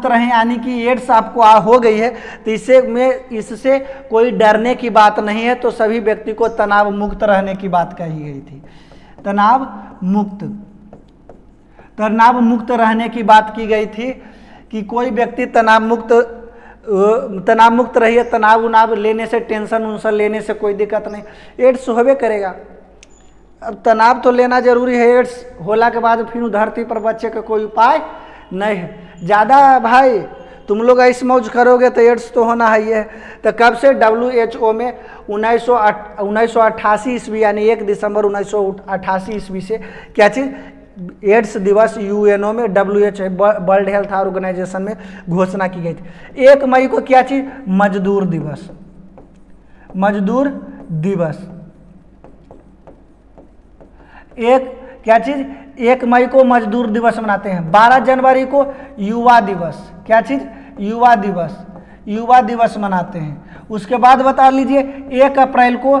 रहें यानी कि एड्स आपको हो गई है तो इससे कोई डरने की बात नहीं है। तो सभी व्यक्ति को तनाव मुक्त रहने की बात कही गई थी। तनाव मुक्त रहने की बात की गई थी कि कोई व्यक्ति तनाव मुक्त रहिए, तनाव लेने से, टेंशन लेने से कोई दिक्कत नहीं, एड्स होबे करेगा। अब तनाव तो लेना जरूरी है, एड्स होला के बाद फिर धरती पर बच्चे का कोई उपाय नहीं है। ज़्यादा भाई तुम लोग ऐसे मौज करोगे तो एड्स तो होना ही है। तो कब से? WHO में 1988 ईस्वी यानी 1 दिसंबर 1988 ईस्वी से क्या चीज़? एड्स दिवस UNO में WHO वर्ल्ड हेल्थ ऑर्गेनाइजेशन में घोषणा की गई थी। 1 मई को क्या चीज़? मजदूर दिवस। क्या चीज़? 1 मई को मजदूर दिवस मनाते हैं। 12 जनवरी को युवा दिवस, क्या चीज़? युवा दिवस मनाते हैं। उसके बाद बता लीजिए 1 अप्रैल को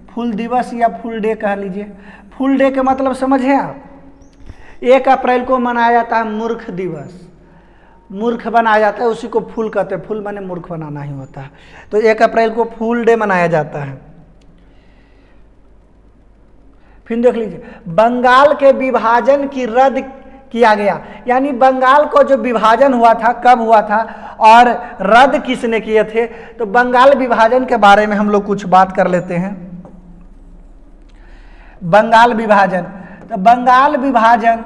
फूल दिवस या फुल डे कह लीजिए। फुल डे के मतलब समझे आप? 1 अप्रैल को मनाया जाता है मूर्ख दिवस, मूर्ख बनाया जाता है, उसी को फूल कहते हैं। फूल माने मूर्ख बनाना ही होता है। तो 1 अप्रैल को फूल डे मनाया जाता है। फिर देख लीजिए बंगाल के विभाजन की रद्द किया गया, यानी बंगाल को जो विभाजन हुआ था कब हुआ था और रद्द किसने किए थे? तो बंगाल विभाजन के बारे में हम लोग कुछ बात कर लेते हैं। बंगाल विभाजन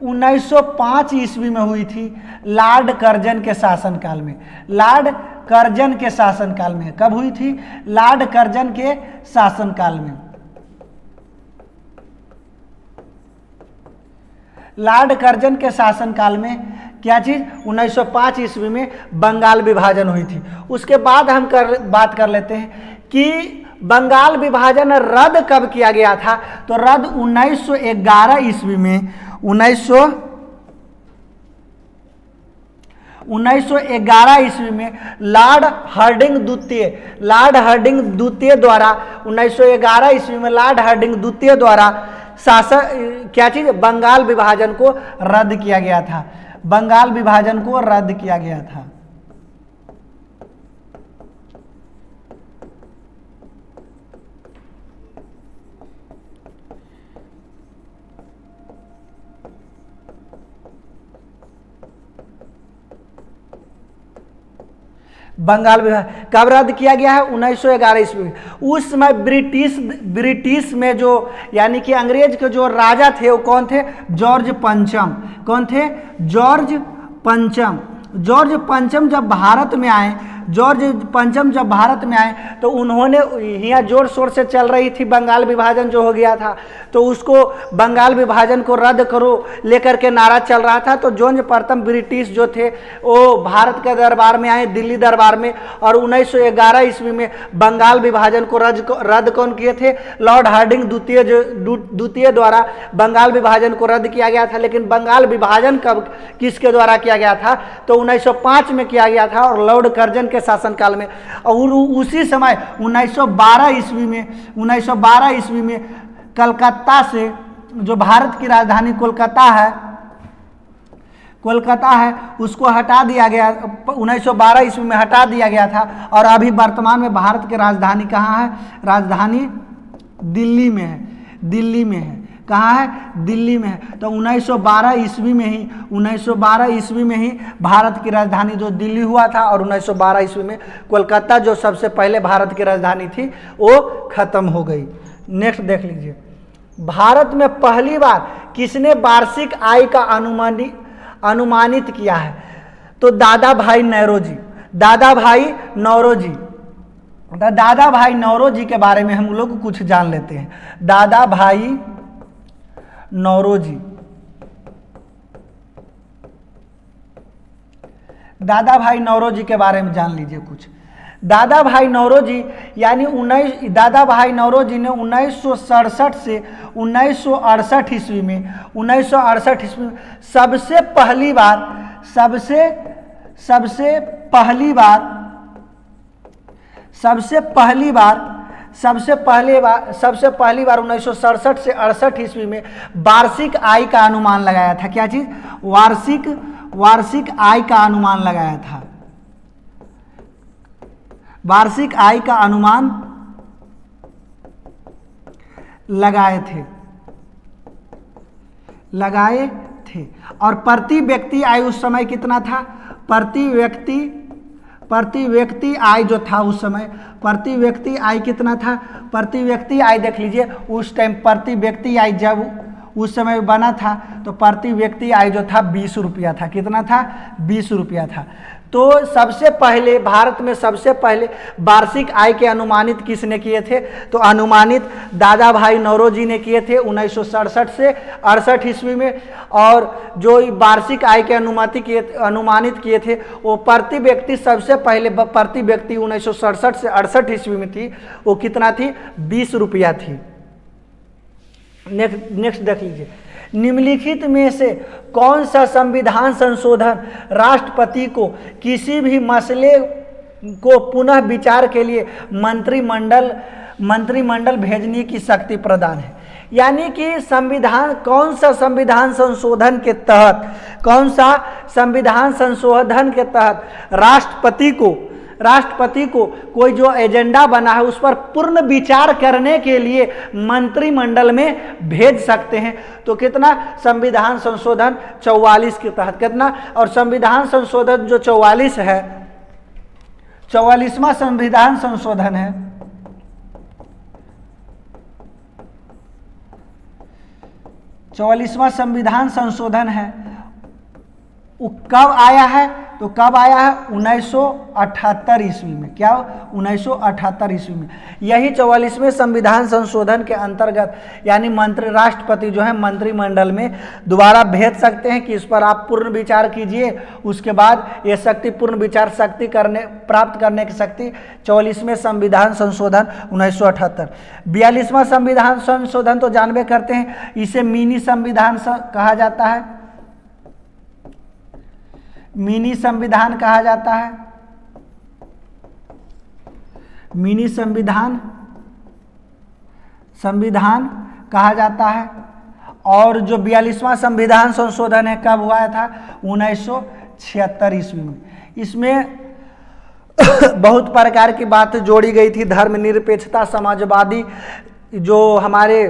1905 ईस्वी में हुई थी लॉर्ड कर्जन के शासनकाल में। कब हुई थी? लॉर्ड कर्जन के शासनकाल में। लॉर्ड कर्जन के शासनकाल में क्या चीज़? 1905 ईस्वी में बंगाल विभाजन हुई थी। उसके बाद हम बात कर लेते हैं कि बंगाल विभाजन रद्द कब किया गया था? तो रद्द 1911 ईस्वी में 1911 ईस्वी में लॉर्ड हार्डिंग द्वितीय द्वारा 1911 ईस्वी में लॉर्ड हार्डिंग द्वितीय द्वारा क्या चीज? बंगाल विभाजन को रद्द किया गया था। बंगाल विभाजन को रद्द किया गया था। बंगाल विभाजन कब रद्द किया गया है? 1911 ईस्वी में। उस समय ब्रिटिश में जो यानी कि अंग्रेज के जो राजा थे वो कौन थे? जॉर्ज पंचम। कौन थे? जॉर्ज पंचम। जॉर्ज पंचम जब भारत में आए जॉर्ज पंचम जब भारत में आए तो उन्होंने, यहाँ जोर शोर से चल रही थी बंगाल विभाजन जो हो गया था, तो उसको बंगाल विभाजन को रद्द करो लेकर के नारा चल रहा था। तो जॉर्ज प्रथम ब्रिटिश जो थे वो भारत के दरबार में आए, दिल्ली दरबार में, और 1911 ईस्वी में बंगाल विभाजन को रद्द कौन किए थे? लॉर्ड हार्डिंग द्वितीय द्वारा बंगाल विभाजन को रद्द किया गया था। लेकिन बंगाल विभाजन कब किसके द्वारा किया गया था? तो 1905 में किया गया था, और लॉर्ड कर्जन के शासनकाल में। और उसी समय 1912 ईस्वी में कलकत्ता से, जो भारत की राजधानी कोलकाता है उसको हटा दिया गया, 1912 ईस्वी में हटा दिया गया था। और अभी वर्तमान में भारत की राजधानी कहाँ है? राजधानी दिल्ली में है, कहाँ है? दिल्ली में है। तो 1912 ईस्वी में ही भारत की राजधानी जो दिल्ली हुआ था, और 1912 ईस्वी में कोलकाता जो सबसे पहले भारत की राजधानी थी वो खत्म हो गई। नेक्स्ट देख लीजिए, भारत में पहली बार किसने वार्षिक आय का अनुमानित किया है? तो दादा भाई नौरोजी के बारे में हम लोग कुछ जान लेते हैं। दादा भाई नौरोजी के बारे में जान लीजिए कुछ। दादा भाई नौरोजी ने 1967 से 1968 ईस्वी में सबसे पहली बार 1967 से 68 ईस्वी में वार्षिक आय का अनुमान लगाया था। क्या चीज? वार्षिक आय का अनुमान लगाया था। वार्षिक आय का अनुमान लगाए थे। और प्रति व्यक्ति आय उस समय कितना था? प्रति व्यक्ति आय जो था उस समय, प्रति व्यक्ति आय कितना था? प्रति व्यक्ति आय देख लीजिए, उस टाइम प्रति व्यक्ति आय जब उस समय बना था तो प्रति व्यक्ति आय जो था 20 रुपया था। कितना था? 20 रुपया था। तो सबसे पहले भारत में सबसे पहले वार्षिक आय के अनुमानित किसने किए थे? तो अनुमानित दादा भाई नौरोजी ने किए थे 1967 से 68 ईस्वी में। और जो वार्षिक आय के अनुमानित किए थे वो प्रति व्यक्ति, सबसे पहले प्रति व्यक्ति 1967 से 68 ईस्वी में थी, वो कितना थी? 20 रुपया थी। नेक्स्ट देख लीजिए, निम्नलिखित में से कौन सा संविधान संशोधन राष्ट्रपति को किसी भी मसले को पुनः विचार के लिए मंत्रिमंडल भेजने की शक्ति प्रदान है? यानी कि कौन सा संविधान संशोधन के तहत राष्ट्रपति को कोई जो एजेंडा बना है उस पर पूर्ण विचार करने के लिए मंत्रिमंडल में भेज सकते हैं। तो कितना? संविधान संशोधन 44 के तहत कितना? और संविधान संशोधन जो 44 है, 44वां संविधान संशोधन है, 44वां संविधान संशोधन है, वो कब आया है? तो कब आया है? 1978 ईस्वी में। क्या? 1978 ईस्वी में। यही 44वें संविधान संशोधन के अंतर्गत यानी राष्ट्रपति जो है मंत्रिमंडल में दोबारा भेज सकते हैं कि इस पर आप पूर्ण विचार कीजिए। उसके बाद ये शक्ति, पूर्ण विचार शक्ति प्राप्त करने की शक्ति 44वें संविधान संशोधन 1978। 42वां संविधान संशोधन तो जानबे करते हैं, इसे मिनी संविधान कहा जाता है। मिनी संविधान कहा जाता है। मिनी संविधान कहा जाता है। और जो 42वां संविधान संशोधन है कब हुआ था? 1976 ईस्वी में। इसमें बहुत प्रकार की बात जोड़ी गई थी, धर्मनिरपेक्षता, समाजवादी, जो हमारे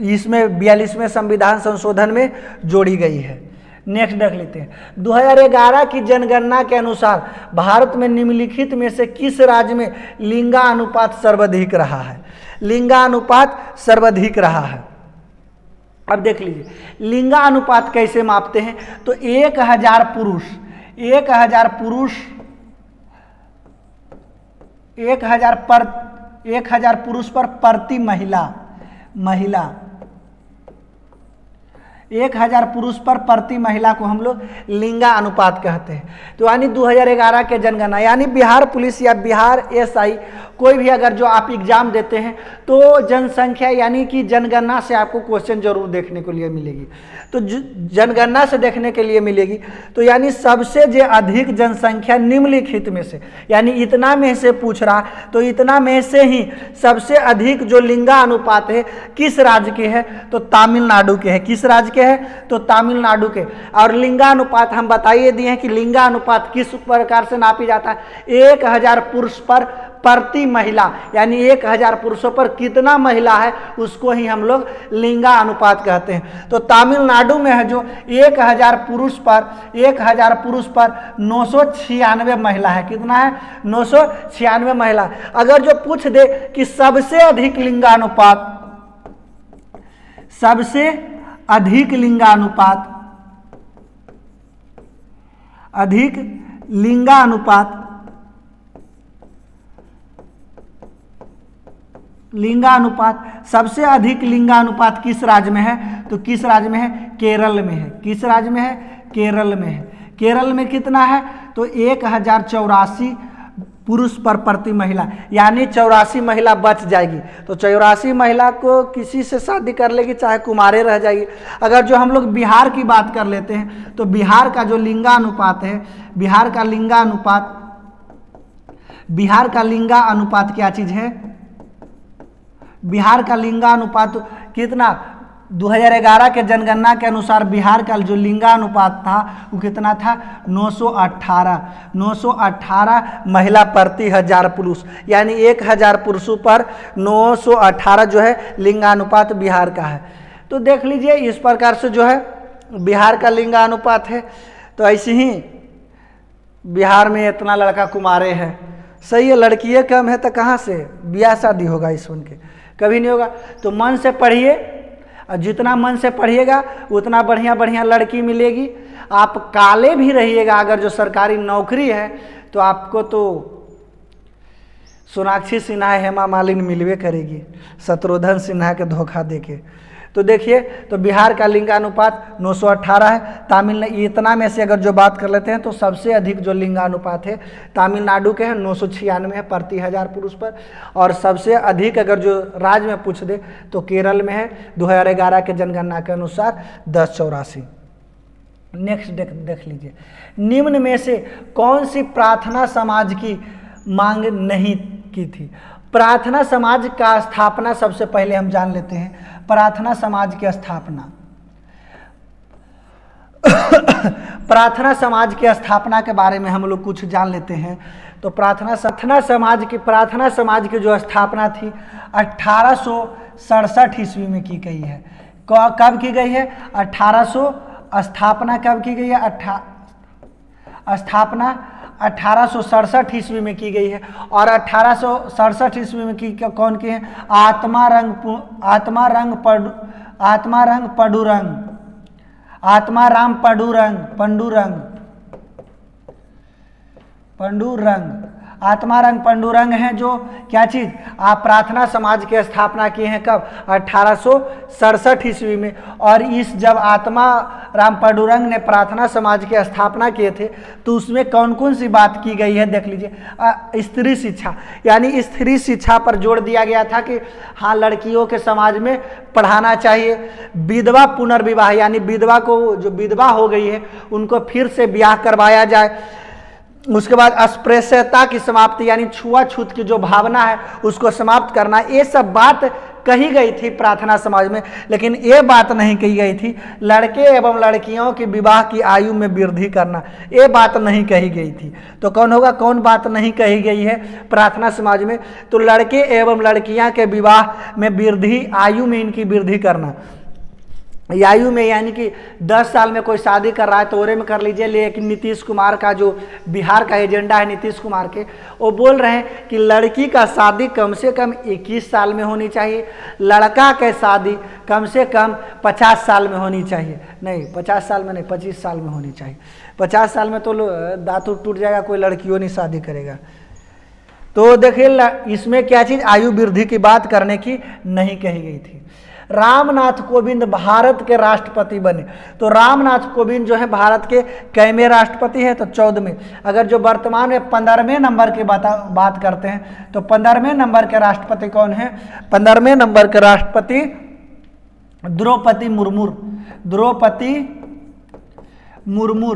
इसमें 42वें संविधान संशोधन में जोड़ी गई है। नेक्स्ट देख लेते हैं, 2011 की जनगणना के अनुसार भारत में निम्नलिखित में से किस राज्य में लिंगानुपात सर्वाधिक रहा है? लिंगानुपात सर्वाधिक रहा है। अब देख लीजिए लिंगानुपात कैसे मापते हैं। तो 1000 पुरुष 1000 पुरुष पर प्रति महिला 1000 पुरुष पर प्रति महिला को हम लोग लिंगा अनुपात कहते हैं। तो यानी 2011 के जनगणना, यानी बिहार पुलिस या बिहार एसआई कोई भी अगर जो आप एग्जाम देते हैं तो जनसंख्या यानी कि जनगणना से आपको क्वेश्चन जरूर देखने को लिए मिलेगी। तो जनगणना से देखने के लिए मिलेगी, तो यानी सबसे जो अधिक जनसंख्या निम्नलिखित में से, यानी इतना में से पूछ रहा, तो इतना में से ही सबसे अधिक जो लिंगा अनुपात है किस राज्य के है, तो तमिलनाडु के है। किस राज्य के है, तो तमिलनाडु के। और लिंगानुपात हम बताइए दिए हैं कि लिंगानुपात किस प्रकार से नापी जाता है, 1000 पुरुष पर प्रति महिला, यानी 1000 पुरुषों पर कितना महिला है उसको ही हम लोग लिंगा अनुपात कहते हैं। तो तमिलनाडु में है जो 1000 पुरुष पर 996 महिला है। कितना है, 996 महिला। अगर जो पूछ दे कि सबसे अधिक सबसे अधिक लिंगानुपात किस राज्य में है, तो किस राज्य में है, केरल में है। किस राज्य में है, केरल में है। केरल में कितना है, तो 1084 पुरुष पर प्रति महिला, यानी 84 महिला बच जाएगी। तो 84 महिला को किसी से शादी कर लेगी, चाहे कुमारे रह जाएगी। अगर जो हम लोग बिहार की बात कर लेते हैं तो बिहार का जो लिंगानुपात है, बिहार का लिंगा अनुपात क्या चीज है, बिहार का लिंगानुपात कितना, 2011 के जनगणना के अनुसार बिहार का जो लिंगानुपात था वो कितना था, 918 महिला प्रति 1000 पुरुष, यानी 1000 पुरुषों पर 918 जो है लिंगानुपात बिहार का है। तो देख लीजिए इस प्रकार से जो है बिहार का लिंगानुपात है। तो ऐसे ही बिहार में इतना लड़का कुमारे हैं, सही है, लड़कियाँ कम है तो कहाँ से ब्याह शादी होगा इस उनके, कभी नहीं होगा। तो मन से पढ़िए, और जितना मन से पढ़िएगा उतना बढ़िया लड़की मिलेगी। आप काले भी रहिएगा, अगर जो सरकारी नौकरी है तो आपको तो सोनाक्षी सिन्हा, हेमा मालिनी मिलवे करेगी, शत्रुघ्न सिन्हा के धोखा देके। तो देखिए, तो बिहार का लिंगानुपात 918 है। तमिलनाडु, इतना में से अगर जो बात कर लेते हैं तो सबसे अधिक जो लिंगानुपात है तमिलनाडु के है, 996 है प्रति 1000 पुरुष पर। और सबसे अधिक अगर जो राज्य में पूछ दे तो केरल में है, 2011 के जनगणना के अनुसार 1084। नेक्स्ट देख लीजिए, निम्न में से कौन सी प्रार्थना समाज की मांग नहीं की थी। प्रार्थना समाज का स्थापना सबसे पहले हम जान लेते हैं। प्रार्थना समाज की स्थापना प्रार्थना समाज की स्थापना के बारे में हम लोग कुछ जान लेते हैं। तो प्रार्थना समाज की जो स्थापना थी 1867 ईस्वी में की गई है। कब की गई है, 1800, स्थापना कब की गई है, स्थापना 1867 ईस्वी में की गई है। और 1867 ईस्वी में की कौन की है, आत्माराम पंडुरंग हैं, जो क्या चीज़, आप प्रार्थना समाज की स्थापना किए हैं कब, 1867 ईस्वी में। और इस जब आत्माराम पंडुरंग ने प्रार्थना समाज की स्थापना किए थे तो उसमें कौन कौन सी बात की गई है देख लीजिए। स्त्री शिक्षा, यानी स्त्री शिक्षा पर जोर दिया गया था कि हाँ लड़कियों के समाज में पढ़ाना चाहिए। विधवा पुनर्विवाह, यानी विधवा को, जो विधवा हो गई है उनको फिर से ब्याह करवाया जाए। उसके बाद अस्पृश्यता की समाप्ति, यानी छुआछूत की जो भावना है उसको समाप्त करना। ये सब बात कही गई थी प्रार्थना समाज में, लेकिन ये बात नहीं कही गई थी लड़के एवं लड़कियों की विवाह की आयु में वृद्धि करना, ये बात नहीं कही गई थी। तो कौन होगा, कौन बात नहीं कही गई है प्रार्थना समाज में, तो लड़के एवं लड़कियां के विवाह में वृद्धि, आयु में इनकी वृद्धि करना। आयु में यानी कि 10 साल में कोई शादी कर रहा है तो ओरे में कर लीजिए। लेकिन नीतीश कुमार का जो बिहार का एजेंडा है, नीतीश कुमार के, वो बोल रहे हैं कि लड़की का शादी कम से कम 21 साल में होनी चाहिए, लड़का के शादी कम से कम 50 साल में होनी चाहिए। नहीं 50 साल में नहीं, 25 साल में होनी चाहिए। 50 साल में तो दांत टूट जाएगा, कोई लड़कियों नहीं शादी करेगा। तो देखिए इसमें क्या चीज आयु वृद्धि की बात करने की नहीं कही गई थी। रामनाथ कोविंद भारत के राष्ट्रपति बने, तो रामनाथ कोविंद जो है भारत के कैवें राष्ट्रपति हैं, तो 14वें। अगर जो वर्तमान में 15वें नंबर की बात करते हैं तो 15वें नंबर के राष्ट्रपति कौन है? 15वें नंबर के राष्ट्रपति द्रौपदी मुर्मू। द्रौपदी मुर्मू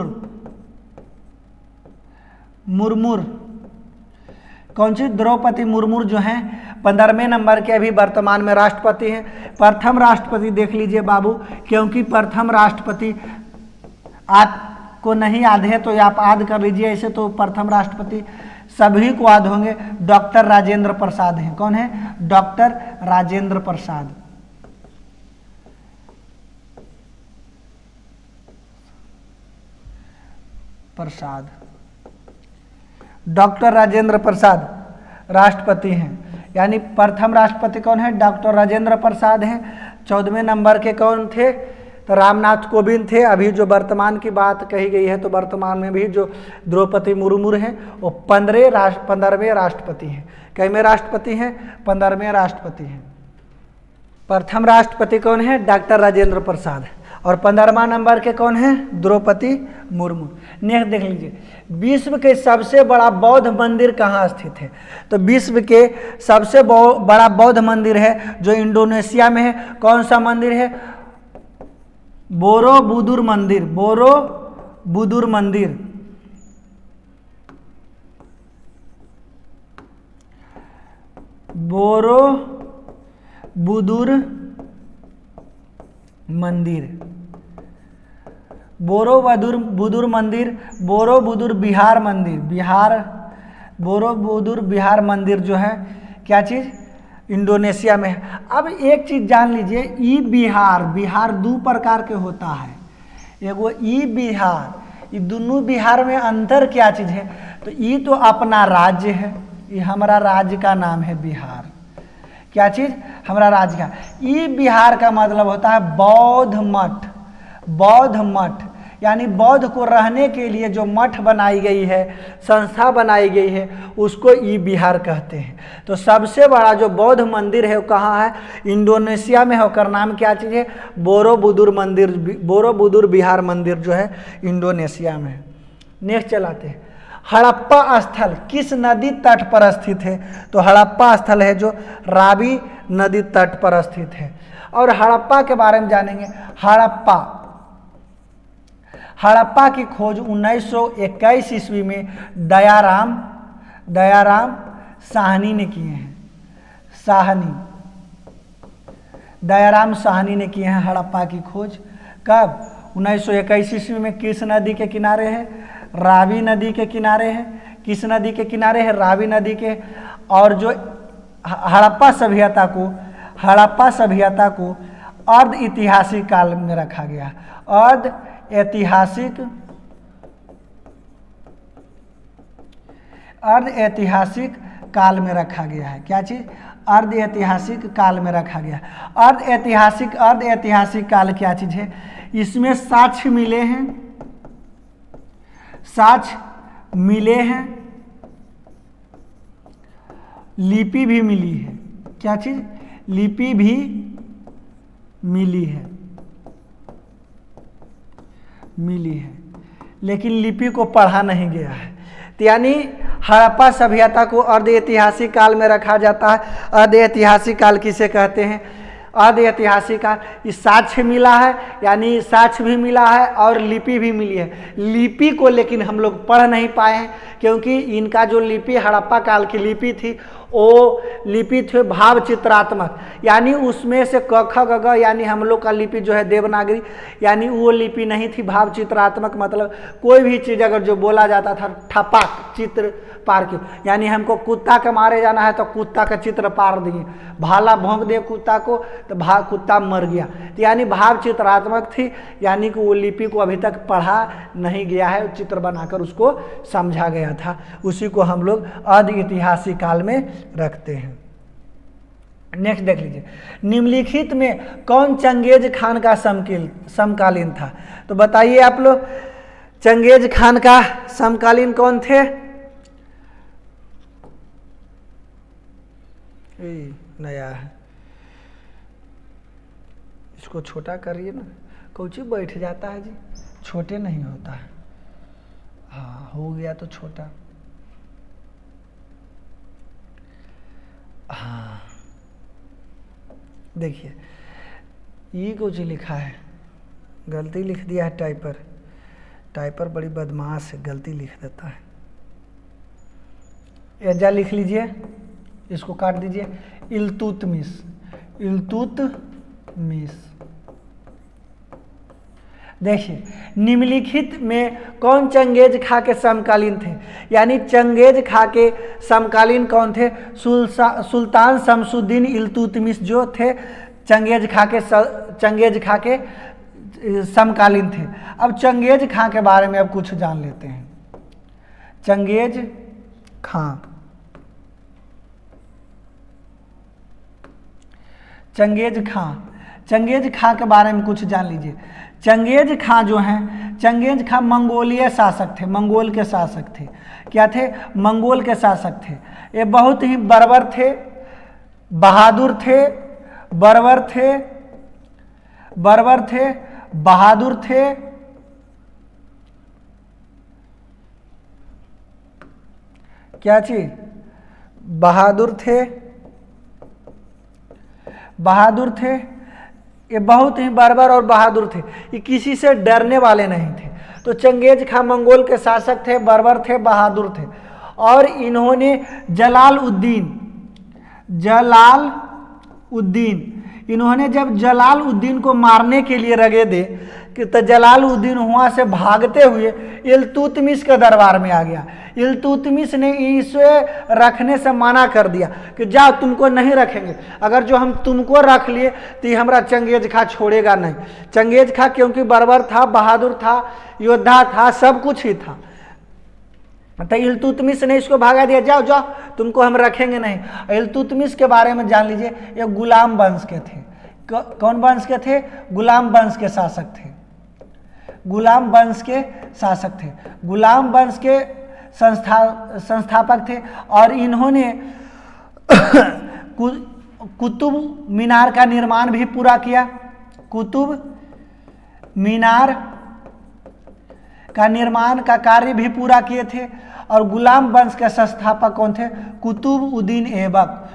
कौन सी? द्रौपदी मुर्मू जो हैं 15वें नंबर के अभी वर्तमान में राष्ट्रपति हैं। प्रथम राष्ट्रपति देख लीजिए बाबू, क्योंकि प्रथम राष्ट्रपति आपको नहीं याद है तो आप याद कर लीजिए, ऐसे तो प्रथम राष्ट्रपति सभी को याद होंगे, डॉक्टर राजेंद्र प्रसाद हैं। कौन है? डॉक्टर राजेंद्र प्रसाद। डॉक्टर राजेंद्र प्रसाद राष्ट्रपति हैं, यानी प्रथम राष्ट्रपति कौन है? डॉक्टर राजेंद्र प्रसाद हैं। 14वें नंबर के कौन थे? तो रामनाथ कोविंद थे। अभी जो वर्तमान की बात कही गई है तो वर्तमान में भी जो द्रौपदी मुर्मू हैं वो 15वें राष्ट्रपति हैं। कैवें राष्ट्रपति हैं? 15वें राष्ट्रपति हैं। प्रथम राष्ट्रपति कौन है? डॉक्टर राजेंद्र प्रसाद। और 15वां नंबर के कौन है? द्रौपदी मुर्मू। नेक्स्ट देख लीजिए, विश्व के सबसे बड़ा बौद्ध मंदिर कहाँ स्थित है? तो विश्व के सबसे बड़ा बौद्ध मंदिर है जो इंडोनेशिया में है। कौन सा मंदिर है? बोरोबुदुर मंदिर। बोरोबुदुर मंदिर। बोरोबुदुर मंदिर। बोरोबुदुर मंदिर, बोरोबुदुर बिहार मंदिर। बोरोबुदुर बिहार मंदिर जो है क्या चीज़? इंडोनेशिया में है। अब एक चीज़ जान लीजिए, ई बिहार दो प्रकार के होता है। एगो ई बिहार, ये दोनों बिहार में अंतर क्या चीज़ है? तो ई तो अपना राज्य है, ये हमारा राज्य का नाम है बिहार। क्या चीज़? हमारा राज्य का। ई बिहार का मतलब होता है बौद्ध मठ। बौद्ध मठ यानी बौद्ध को रहने के लिए जो मठ बनाई गई है, संस्था बनाई गई है, उसको ई बिहार कहते हैं। तो सबसे बड़ा जो बौद्ध मंदिर है वो कहाँ है? इंडोनेशिया में है। उसका नाम क्या चीज़ है? बोरोबुदुर मंदिर। बोरोबुदुर बिहार मंदिर जो है इंडोनेशिया में है। नेक्स्ट चलाते हैं, हड़प्पा स्थल किस नदी तट पर स्थित है? तो हड़प्पा स्थल है जो रावी नदी तट पर स्थित है। और हड़प्पा के बारे में जानेंगे। हड़प्पा की खोज 1921 ईस्वी में दयाराम साहनी ने किए हैं। दयाराम साहनी ने किए हैं हड़प्पा की खोज। कब? 1921 ईस्वी में। किस नदी के किनारे है? रावी नदी के किनारे है। किस नदी के किनारे है? रावी नदी के। और जो हड़प्पा सभ्यता को अर्ध ऐतिहासिक काल में रखा गया। अर्ध ऐतिहासिक काल में रखा गया है। क्या चीज? अर्ध ऐतिहासिक काल में रखा गया। अर्ध ऐतिहासिक काल क्या चीज है? इसमें साक्ष्य मिले हैं, लिपि भी मिली है। क्या चीज? लिपि भी मिली है, लेकिन लिपि को पढ़ा नहीं गया है। तो यानी हड़प्पा सभ्यता को अर्ध ऐतिहासिक काल में रखा जाता है। अर्ध ऐतिहासिक काल किसे कहते हैं? अर्ध ऐतिहासिक काल, इस साक्ष्य मिला है, यानी साक्ष्य भी मिला है और लिपि भी मिली है। लिपि को लेकिन हम लोग पढ़ नहीं पाए हैं, क्योंकि इनका जो लिपि हड़प्पा काल की लिपि थी वो लिपि थे भाव चित्रात्मक, यानी उसमें से क ख ग घ यानी हम लोग का लिपि जो है देवनागरी, यानी वो लिपि नहीं थी भाव चित्रात्मक। मतलब कोई भी चीज़ अगर जो बोला जाता था ठपाक चित्र पार की, यानी हमको कुत्ता के मारे जाना है तो कुत्ता का चित्र पार दिए, भाला भोंक दे कुत्ता को तो कुत्ता मर गया। तो यानी भाव चित्रात्मक थी, यानी कि वो लिपि को अभी तक पढ़ा नहीं गया है, चित्र बनाकर उसको समझा गया था। उसी को हम लोग अर्ध ऐतिहासिक काल में रखते हैं। नेक्स्ट देख लीजिए, निम्नलिखित में कौन चंगेज खान का समकालीन था? तो बताइए आप लोग, चंगेज खान का समकालीन कौन थे? नया है, इसको छोटा करिए ना, कौची बैठ जाता है जी, छोटे नहीं होता है। हाँ हो गया तो छोटा। हाँ देखिए ये कुछ लिखा है, गलती लिख दिया है टाइपर। टाइपर बड़ी बदमाश है, गलती लिख देता है। एजा लिख लीजिए, इसको काट दीजिए। इल्तुतमिश, इल्तुतमिश। देखिए निम्नलिखित में कौन चंगेज खा के समकालीन थे, यानी चंगेज खा के समकालीन कौन थे? सुल्तान शमसुद्दीन इल्तुतमिश जो थे चंगेज खा के समकालीन थे। अब चंगेज खां के बारे में अब कुछ जान लेते हैं। चंगेज खां, चंगेज खां के बारे में कुछ जान लीजिए। चंगेज खां जो हैं, चंगेज खां मंगोलीय शासक थे, मंगोल के शासक थे। क्या थे? मंगोल के शासक थे। ये बहुत ही बर्बर थे, बहादुर थे, बर्बर थे, बहादुर थे, क्या चीज? बहादुर थे। ये बहुत ही बर्बर और बहादुर थे, ये किसी से डरने वाले नहीं थे। तो चंगेज खां मंगोल के शासक थे, बर्बर थे, बहादुर थे। और इन्होंने इन्होंने जब जलालुद्दीन को मारने के लिए रगे दे कि तो जलालुद्दीन वहाँ से भागते हुए इल्तुतमिश के दरबार में आ गया। इल्तुतमिश ने इसे रखने से मना कर दिया कि जाओ तुमको नहीं रखेंगे, अगर जो हम तुमको रख लिए तो ये हमारा चंगेज खां छोड़ेगा नहीं। चंगेज खां क्योंकि बर्बर था, बहादुर था, योद्धा था, सब कुछ ही था, तो इल्तुतमिश ने इसको भागा दिया, जाओ जाओ तुमको हम रखेंगे नहीं। इल्तुतमिश के बारे में जान लीजिए, ये गुलाम वंश के थे। कौन वंश के थे? गुलाम वंश के शासक थे। गुलाम वंश के शासक थे, गुलाम वंश के संस्थापक थे। और इन्होंने कुतुब मीनार का निर्माण भी पूरा किया। कुतुब मीनार का निर्माण का कार्य भी पूरा किए थे। और गुलाम वंश के संस्थापक कौन थे? कुतुबउद्दीन ऐबक।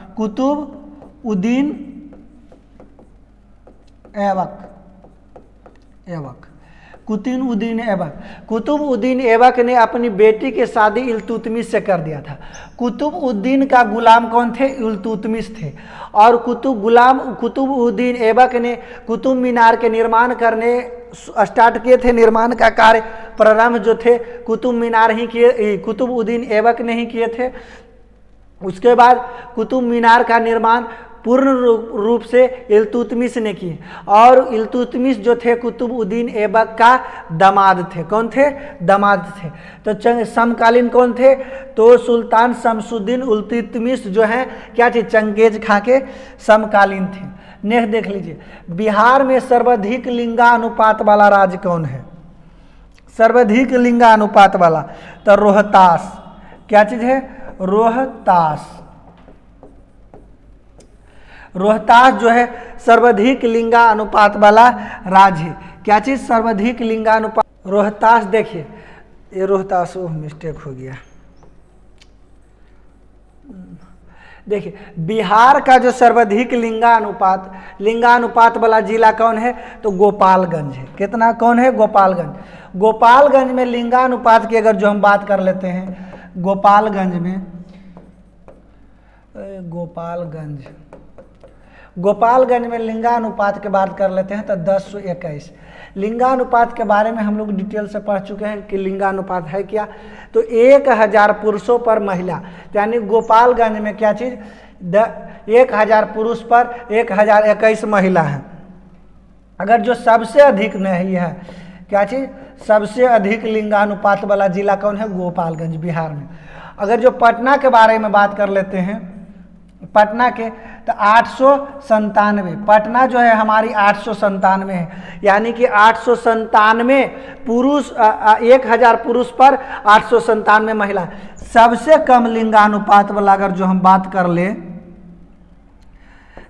कुतुबउद्दीन ऐबक ने अपनी बेटी की शादी इल्तुतमिश से कर दिया था। कुतुबउद्दीन का गुलाम कौन थे? इल्तुतमिश थे। और कुतुबउद्दीन ऐबक ने कुतुब मीनार के निर्माण करने स्टार्ट किए थे। निर्माण का कार्य प्रारंभ जो थे कुतुब मीनार ही किए, कुतुबउद्दीन ऐबक ने ही किए थे। उसके बाद कुतुब मीनार का निर्माण पूर्ण रूप से इल्तुतमिश ने किए। और इल्तुतमिश जो थे कुतुबउद्दीन ऐबक का दामाद थे। कौन थे? दामाद थे। तो समकालीन कौन थे? तो सुल्तान शमसुद्दीन इल्तुतमिश जो हैं क्या थे? चंगेज खां के समकालीन थे। नेक्स्ट देख लीजिए, बिहार में सर्वाधिक लिंगानुपात वाला राज्य कौन है? सर्वाधिक लिंगानुपात वाला, तो रोहतास। क्या चीज है? रोहतास। रोहतास जो है सर्वाधिक लिंगानुपात वाला राज्य है। क्या चीज? सर्वाधिक लिंगानुपात। रोहतास, देखिए ये रोहतास, मिस्टेक हो गया। देखिए बिहार का जो सर्वाधिक लिंगानुपात वाला जिला कौन है? तो गोपालगंज है। कितना? कौन है? गोपालगंज। गोपालगंज में लिंगानुपात की अगर जो हम बात कर लेते हैं, गोपालगंज में लिंगानुपात की बात कर लेते हैं तो 10:21। लिंगानुपात के बारे में हम लोग डिटेल से पढ़ चुके हैं कि लिंगानुपात है क्या। तो 1000 पुरुषों पर महिला, यानी गोपालगंज में क्या चीज़? 1000 पुरुष पर 1021 महिला है। अगर जो सबसे अधिक नहीं है, क्या चीज़? सबसे अधिक लिंगानुपात वाला जिला कौन है? गोपालगंज, बिहार में। अगर जो पटना के बारे में बात कर लेते हैं, पटना के, तो 897, पटना जो है हमारी 897 है। यानी कि 897 पुरुष, 1000 पुरुष पर 897 महिला। सबसे कम लिंगानुपात वाला अगर जो हम बात कर ले,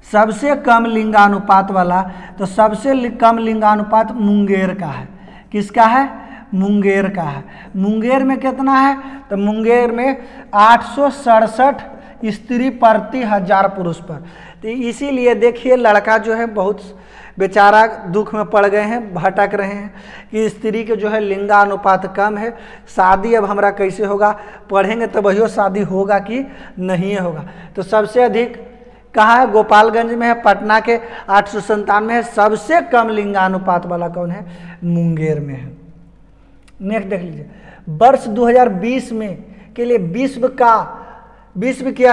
सबसे कम लिंगानुपात वाला, तो सबसे कम लिंगानुपात मुंगेर का है। किसका है? मुंगेर का है। मुंगेर में कितना है? तो मुंगेर में 867 स्त्री प्रति 1000 पुरुष पर। तो इसीलिए देखिए लड़का जो है बहुत बेचारा दुख में पड़ गए हैं, भटक रहे हैं कि स्त्री के जो है लिंगानुपात कम है, शादी अब हमारा कैसे होगा, पढ़ेंगे तो वही शादी होगा कि नहीं होगा। तो सबसे अधिक कहाँ है? गोपालगंज में है, पटना के 897 है। सबसे कम लिंगानुपात वाला कौन है? मुंगेर में है। नेक्स्ट देख लीजिए, वर्ष 2020 में के लिए विश्व की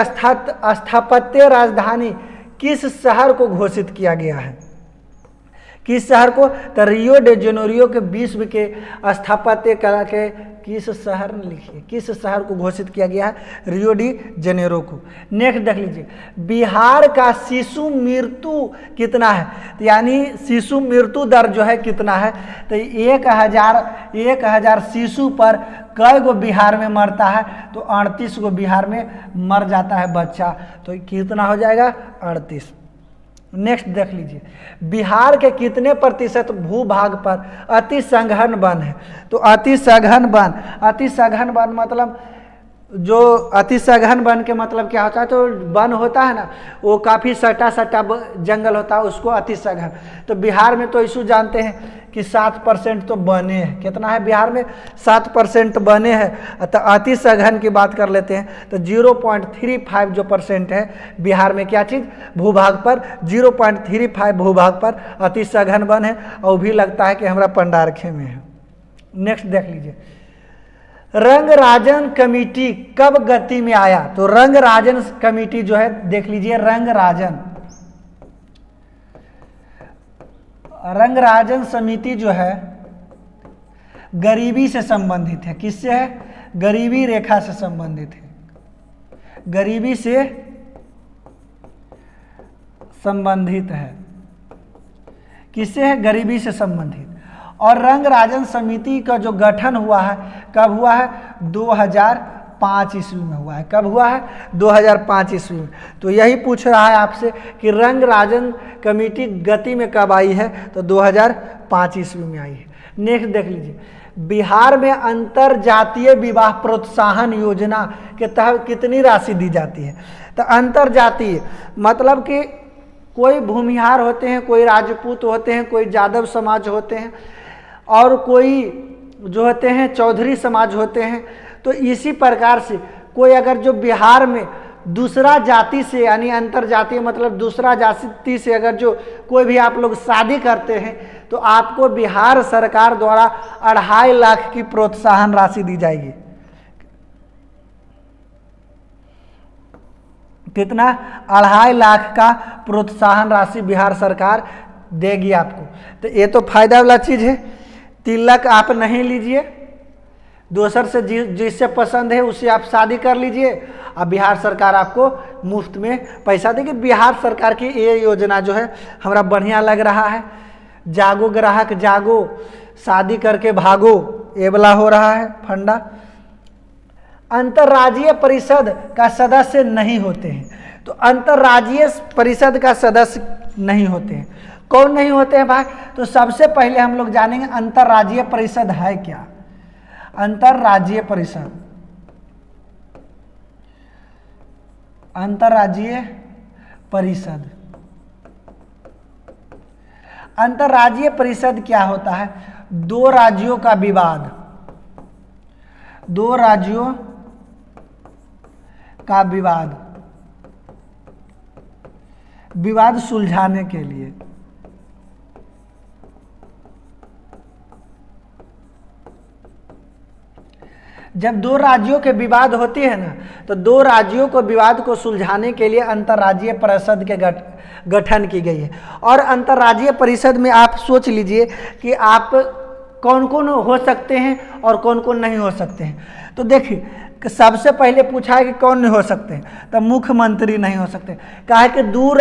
स्थापत्य राजधानी किस शहर को घोषित किया गया है? किस शहर को? तो रियो डे जेनेरियो के विश्व के स्थापत्य कला के किस शहर ने लिखिए, किस शहर को घोषित किया गया है? रियो डी जेनेरो को। नेक्स्ट देख लीजिए, बिहार का शिशु मृत्यु कितना है? तो यानी शिशु मृत्यु दर जो है कितना है? तो 1000 शिशु पर कई गो बिहार में मरता है? तो 38 गो बिहार में मर जाता है बच्चा। तो कितना हो जाएगा? 38। नेक्स्ट देख लीजिए, बिहार के कितने प्रतिशत भूभाग पर अति सघन वन है? तो अति सघन वन मतलब जो अति सघन वन के मतलब क्या होता है? तो वन होता है ना, वो काफ़ी सटा जंगल होता है, उसको अति सघन। तो बिहार में तो इशू जानते हैं कि 7% तो बने हैं। कितना है बिहार में? 7% बने हैं। तो अति सघन की बात कर लेते हैं तो 0.35 जो % है बिहार में, क्या चीज़? भूभाग पर 0.35 भूभाग पर अति सघन वन है, और भी लगता है कि हमारा पंडारखे में है। नेक्स्ट देख लीजिए, रंगराजन कमेटी कब गति में आया? तो रंगराजन कमेटी जो है देख लीजिए, रंगराजन समिति जो है गरीबी से संबंधित है। किससे है? गरीबी रेखा से संबंधित है। गरीबी से संबंधित है। किससे है? गरीबी से संबंधित। और रंगराजन समिति का जो गठन हुआ है कब हुआ है? 2005 ईस्वी में हुआ है। कब हुआ है? 2005 ईस्वी में। तो यही पूछ रहा है आपसे कि रंगराजन कमेटी गति में कब आई है? तो 2005 ईस्वी में आई है। नेक्स्ट देख लीजिए, बिहार में अंतर जातीय विवाह प्रोत्साहन योजना के तहत कितनी राशि दी जाती है? तो अंतर जातीय मतलब कि कोई भूमिहार होते हैं, कोई राजपूत होते हैं, कोई यादव समाज होते हैं, और कोई जो होते हैं चौधरी समाज होते हैं। तो इसी प्रकार से कोई अगर जो बिहार में दूसरा जाति से, यानी अंतर जातीय मतलब दूसरा जाति से अगर जो कोई भी आप लोग शादी करते हैं, तो आपको बिहार सरकार द्वारा 2.5 लाख की प्रोत्साहन राशि दी जाएगी। कितना? 2.5 लाख का प्रोत्साहन राशि बिहार सरकार देगी आपको। तो ये तो फायदा वाला चीज़ है। तिलक आप नहीं लीजिए, दूसर से जिससे पसंद है उससे आप शादी कर लीजिए, अब बिहार सरकार आपको मुफ्त में पैसा देगी। बिहार सरकार की ये योजना जो है हमारा बढ़िया लग रहा है। जागो ग्राहक जागो, शादी करके भागो, ये वाला हो रहा है फंडा। अंतर्राज्यीय परिषद का सदस्य नहीं होते हैं। तो अंतर्राज्यीय परिषद का सदस्य नहीं होते हैं। कौन नहीं होते हैं भाई? तो सबसे पहले हम लोग जानेंगे अंतर्राज्यीय परिषद है क्या। अंतर्राज्यीय परिषद, अंतर्राज्यीय परिषद, अंतर्राज्यीय परिषद क्या होता है? दो राज्यों का विवाद, दो राज्यों का विवाद सुलझाने के लिए। जब दो राज्यों के विवाद होती है ना, तो दो राज्यों को विवाद को सुलझाने के लिए अंतर्राज्यीय परिषद के गठन की गई है। और अंतर्राज्यीय परिषद में आप सोच लीजिए कि आप कौन कौन हो सकते हैं और कौन कौन नहीं हो सकते हैं। तो देखिए, सबसे पहले पूछा है कि कौन नहीं हो सकते, तब मुख्यमंत्री नहीं हो सकते। कहा है कि दूर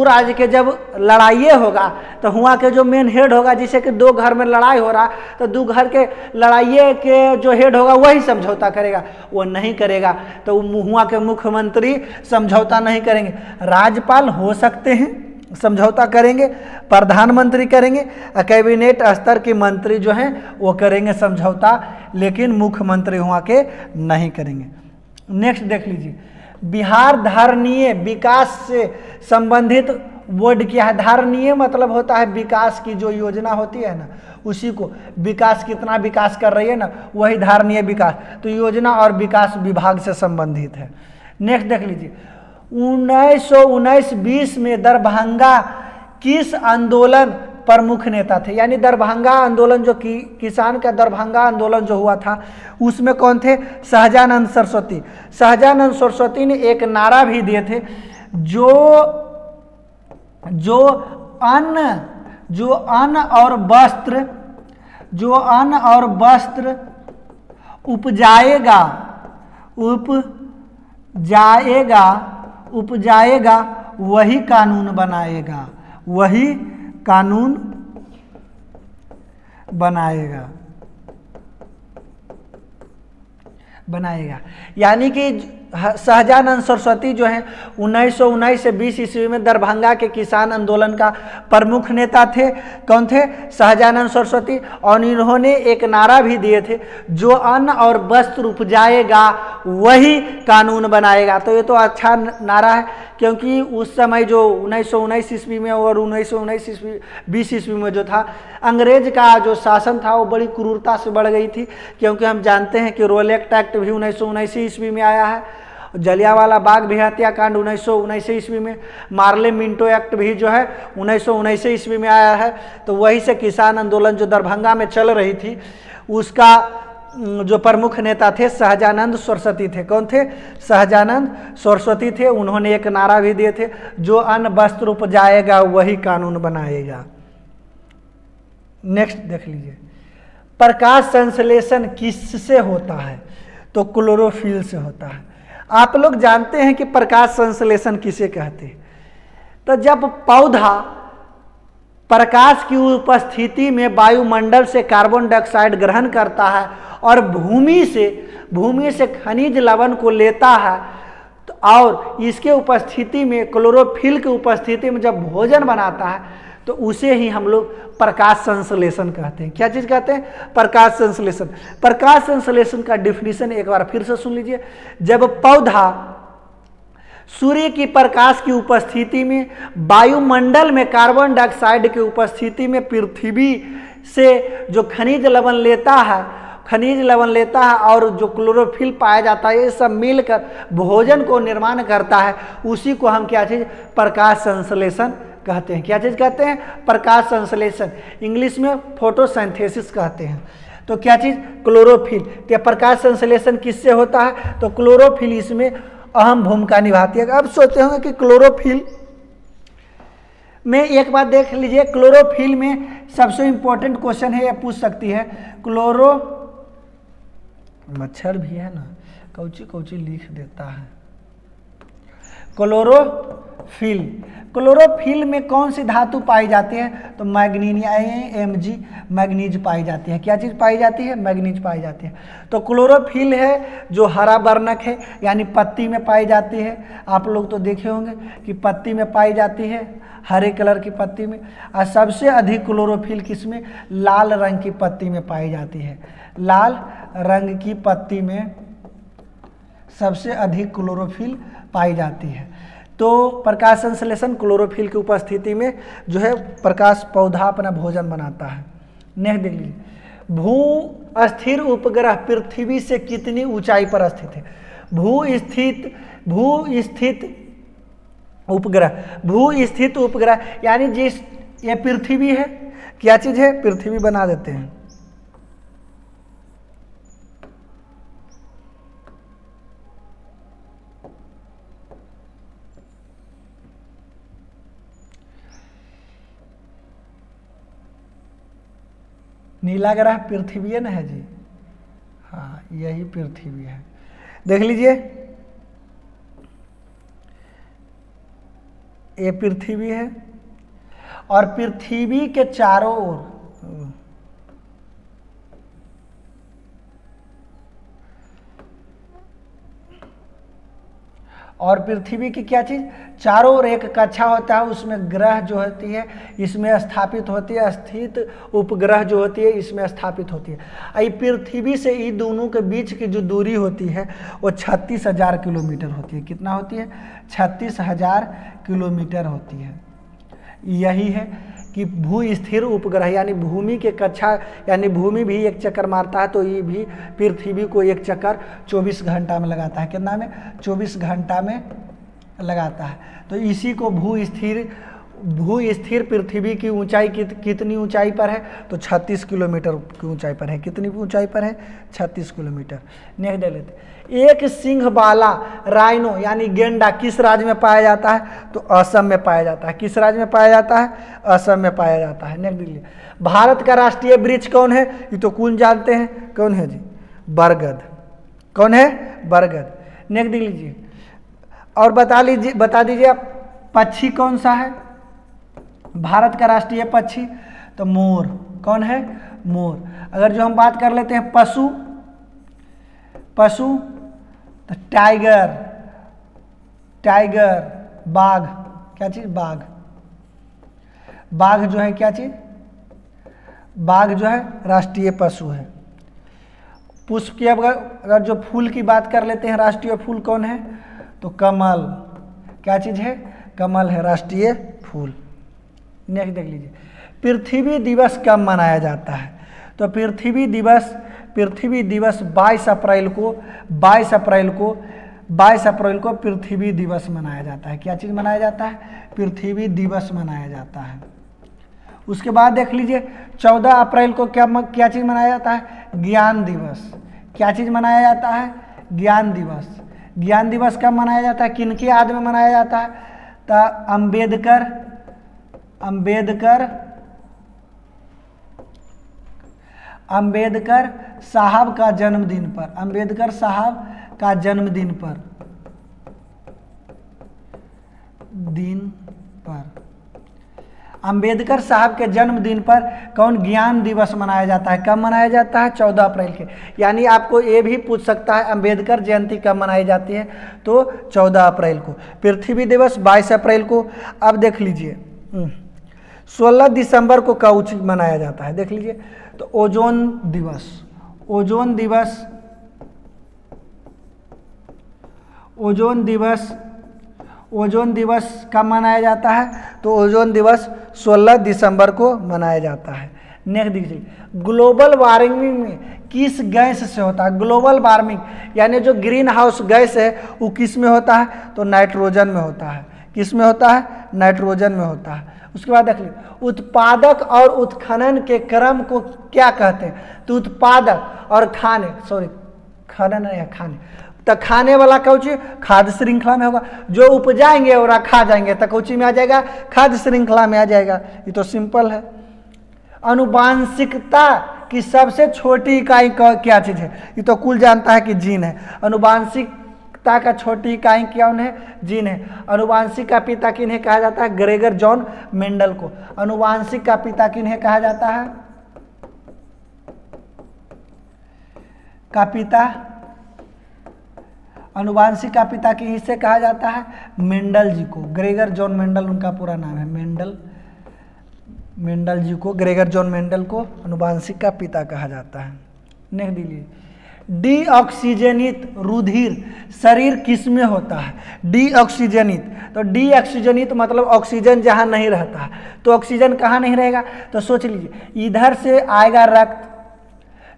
राज्य के जब लड़ाई होगा तो वहाँ के जो मेन हेड होगा, जिसे कि दो घर में लड़ाई हो रहा तो दो घर के लड़ाई के जो हेड होगा वही समझौता करेगा, वो नहीं करेगा तो वहाँ के मुख्यमंत्री समझौता नहीं करेंगे। राज्यपाल हो सकते हैं, समझौता करेंगे, प्रधानमंत्री करेंगे, कैबिनेट स्तर के मंत्री जो हैं वो करेंगे समझौता, लेकिन मुख्यमंत्री वहाँ के नहीं करेंगे। नेक्स्ट देख लीजिए, बिहार धारणीय विकास से संबंधित वर्ड क्या है? धारणीय मतलब होता है विकास की जो योजना होती है ना, उसी को विकास, कितना विकास कर रही है ना, वही धारणीय विकास। तो योजना और विकास विभाग से संबंधित है। नेक्स्ट देख लीजिए, 1919-20 में दरभंगा किस आंदोलन प्रमुख नेता थे? यानी दरभंगा आंदोलन जो किसान का दरभंगा आंदोलन जो हुआ था उसमें कौन थे? सहजानंद सरस्वती। सहजानंद सरस्वती ने एक नारा भी दिए थे, जो अन्न और वस्त्र उपजाएगा वही कानून बनाएगा, वही कानून बनाएगा। यानी कि सहजानंद सरस्वती जो हैं 1919 से 20 ईस्वी में दरभंगा के किसान आंदोलन का प्रमुख नेता थे। कौन थे? सहजानंद सरस्वती। और इन्होंने एक नारा भी दिए थे, जो अन्न और वस्त्र उपजाएगा वही कानून बनाएगा। तो ये तो अच्छा नारा है, क्योंकि उस समय जो 1919 ईस्वी में और 1919 ईस्वी 20 ईस्वी में जो था, अंग्रेज का जो शासन था वो बड़ी क्रूरता से बढ़ गई थी। क्योंकि हम जानते हैं कि रोलेक्ट एक्ट भी 1919 ईस्वी में आया है, जलियांवाला बाग भी हत्याकांड 1919 ईस्वी में, मार्ले मिंटो एक्ट भी जो है 1919 ईस्वी में आया है। तो वही से किसान आंदोलन जो दरभंगा में चल रही थी उसका जो प्रमुख नेता थे सहजानंद सरस्वती थे। कौन थे? सहजानंद सरस्वती थे। उन्होंने एक नारा भी दिए थे, जो अन्न वस्त्र उपजाएगा वही कानून बनाएगा। नेक्स्ट देख लीजिए, प्रकाश संश्लेषण किससे होता है? तो क्लोरोफिल से होता है। आप लोग जानते हैं कि प्रकाश संश्लेषण किसे कहते हैं? तो जब पौधा प्रकाश की उपस्थिति में वायुमंडल से कार्बन डाइऑक्साइड ग्रहण करता है और भूमि से खनिज लवण को लेता है, तो और इसके उपस्थिति में, क्लोरोफिल की उपस्थिति में जब भोजन बनाता है, तो उसे ही हम लोग प्रकाश संश्लेषण कहते हैं। क्या चीज कहते हैं? प्रकाश संश्लेषण। प्रकाश संश्लेषण का डिफिनीशन एक बार फिर से सुन लीजिए। जब पौधा सूर्य की प्रकाश की उपस्थिति में वायुमंडल में कार्बन डाइऑक्साइड की उपस्थिति में पृथ्वी से जो खनिज लवण लेता है और जो क्लोरोफिल पाया जाता है, ये सब मिलकर भोजन को निर्माण करता है, उसी को हम क्या चीज? प्रकाश संश्लेषण कहते हैं। क्या चीज कहते हैं? प्रकाश संश्लेषण। इंग्लिश में फोटोसिंथेसिस कहते हैं। तो क्या चीज? क्लोरोफिल। तो प्रकाश संश्लेषण किससे होता है? तो क्लोरोफिल इसमें अहम भूमिका निभाती है। अब सोचते होंगे कि क्लोरोफिल में, एक बात देख लीजिए, क्लोरोफिल में सबसे इंपॉर्टेंट क्वेश्चन है, ये पूछ सकती है, मच्छर भी है ना, कौची लिख देता है। क्लोरोफिल में कौन सी धातु पाई जाती है? तो मैग्नीज पाई जाती है। क्या चीज़ पाई जाती है? मैग्नीज पाई जाती है। तो क्लोरोफिल है जो हरा वर्णक है, यानी पत्ती में पाई जाती है। आप लोग तो देखे होंगे कि पत्ती में पाई जाती है, हरे कलर की पत्ती में। और सबसे अधिक क्लोरोफिल किसमें? लाल रंग की पत्ती में पाई जाती है। लाल रंग की पत्ती में सबसे अधिक क्लोरोफिल पाई जाती है। तो प्रकाश संश्लेषण क्लोरोफिल की उपस्थिति में जो है प्रकाश पौधा अपना भोजन बनाता है। नेक्स्ट देख लीजिए, भू स्थिर उपग्रह पृथ्वी से कितनी ऊंचाई पर स्थित है? भू स्थित उपग्रह यानी जिस, ये पृथ्वी है, क्या चीज है? पृथ्वी बना देते हैं। नीला ग्रह पृथ्वी न है जी। हाँ, यही पृथ्वी है। देख लीजिए, ये पृथ्वी है और पृथ्वी के चारों ओर और पृथ्वी की क्या चीज, चारों ओर एक कक्षा होता है, उसमें ग्रह जो होती है इसमें स्थापित होती है, स्थित उपग्रह जो होती है इसमें स्थापित होती है। ये पृथ्वी से इन दोनों के बीच की जो दूरी होती है वो 36,000 किलोमीटर होती है। कितना होती है? 36,000 किलोमीटर होती है। यही है कि भू स्थिर उपग्रह यानी भूमि के कक्षा, यानी भूमि भी एक चक्कर मारता है तो ये भी पृथ्वी को एक चक्कर 24 घंटा में लगाता है। कितना में? 24 घंटा में लगाता है। तो इसी को भू स्थिर पृथ्वी की ऊंचाई कितनी ऊंचाई पर है? तो 36 किलोमीटर की ऊंचाई पर है। कितनी ऊंचाई पर है? 36 किलोमीटर। नेक्स्ट दे लेते। एक सिंह वाला राइनो यानी गेंडा किस राज्य में पाया जाता है? तो असम में पाया जाता है। किस राज्य में पाया जाता है? असम में पाया जाता है। नेक्स्ट देखिए, भारत का राष्ट्रीय वृक्ष कौन है? ये तो कौन जानते हैं, कौन है जी? बरगद। कौन है? बरगद। नेक्स्ट देख लीजिए और बता दीजिए आप पक्षी कौन सा है भारत का राष्ट्रीय पक्षी? तो मोर। कौन है? मोर। अगर जो हम बात कर लेते हैं पशु तो टाइगर, बाघ। क्या चीज? बाघ। बाघ जो है क्या चीज? बाघ जो है राष्ट्रीय पशु है। पुष्प की अगर जो फूल की बात कर लेते हैं, राष्ट्रीय फूल कौन है? तो कमल। क्या चीज है? कमल है राष्ट्रीय फूल। नेक्स्ट देख लीजिए, पृथ्वी दिवस कब मनाया जाता है? तो पृथ्वी दिवस 22 अप्रैल को पृथ्वी दिवस मनाया जाता है। क्या चीज़ मनाया जाता है? पृथ्वी दिवस मनाया जाता है। उसके बाद देख लीजिए 14 अप्रैल को क्या चीज़ मनाया जाता है? ज्ञान दिवस। क्या चीज़ मनाया जाता है? ज्ञान दिवस। ज्ञान दिवस कब मनाया जाता है? किनकी याद में मनाया जाता है? तो अंबेडकर साहब का जन्मदिन पर। अंबेडकर साहब का जन्मदिन पर अंबेडकर साहब के जन्मदिन पर कौन ज्ञान दिवस मनाया जाता है? कब मनाया जाता है? 14 अप्रैल के। यानी आपको ये भी पूछ सकता है अंबेडकर जयंती कब मनाई जाती है? तो 14 अप्रैल को। पृथ्वी दिवस 22 अप्रैल को। अब देख लीजिए 16 दिसंबर को कब मनाया जाता है? देख लीजिए, तो ओजोन दिवस कब मनाया जाता है? तो ओजोन दिवस 16 दिसंबर को मनाया जाता है। नेक्स्ट देखिए, ग्लोबल वार्मिंग में किस गैस से होता है? ग्लोबल वार्मिंग यानी जो ग्रीन हाउस गैस है वो किस में होता है? तो नाइट्रोजन में होता है। किस में होता है? नाइट्रोजन में होता है। उसके बाद देख लीजिए, उत्पादक और उत्खनन के क्रम को क्या कहते हैं? तो उत्पादक और खाने तो खाने वाला कौची? खाद्य श्रृंखला में होगा। जो उपजाएंगे और खा जाएंगे तो कौची में आ जाएगा? खाद्य श्रृंखला में आ जाएगा। ये तो सिंपल है। आनुवांशिकता की सबसे छोटी इकाई क्या चीज है? ये तो कुल जानता है कि जीन है। आनुवांशिकता का छोटी इकाई कौन है? जीन है। आनुवांशिक का पिता किन्हें कहा जाता है? ग्रेगर जॉन मेंडल को। आनुवांशिक का पिता किन्हें कहा जाता है? आनुवांशिक का पिता किसे कहा जाता है? मेंडल जी को। ग्रेगर जॉन मेंडल उनका पूरा नाम है। मेंडल जी को, ग्रेगर जॉन मेंडल को आनुवांशिक का पिता कहा जाता है। नेक्स्ट दीजिए, डीऑक्सीजनित रुधिर शरीर किस में होता है? डीऑक्सीजनित, तो डीऑक्सीजनित मतलब ऑक्सीजन जहाँ नहीं रहता है। तो ऑक्सीजन कहाँ नहीं रहेगा? तो सोच लीजिए, इधर से आएगा रक्त,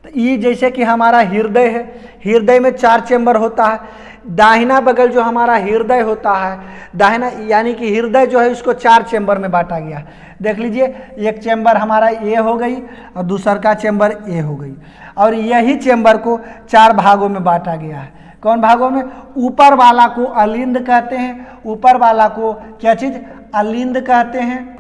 तो ये जैसे कि हमारा हृदय है, हृदय में 4 चेंबर होता है। दाहिना बगल जो हमारा हृदय होता है, दाहिना यानी कि हृदय जो है इसको 4 चेंबर में बांटा गया है। देख लीजिए, एक चेंबर हमारा ए हो गई और दूसर का चेंबर ए हो गई, और यही चेंबर को 4 भागों में बांटा गया है। कौन भागों में? ऊपर वाला को अलिंद कहते हैं। ऊपर वाला को क्या चीज? अलिंद कहते हैं।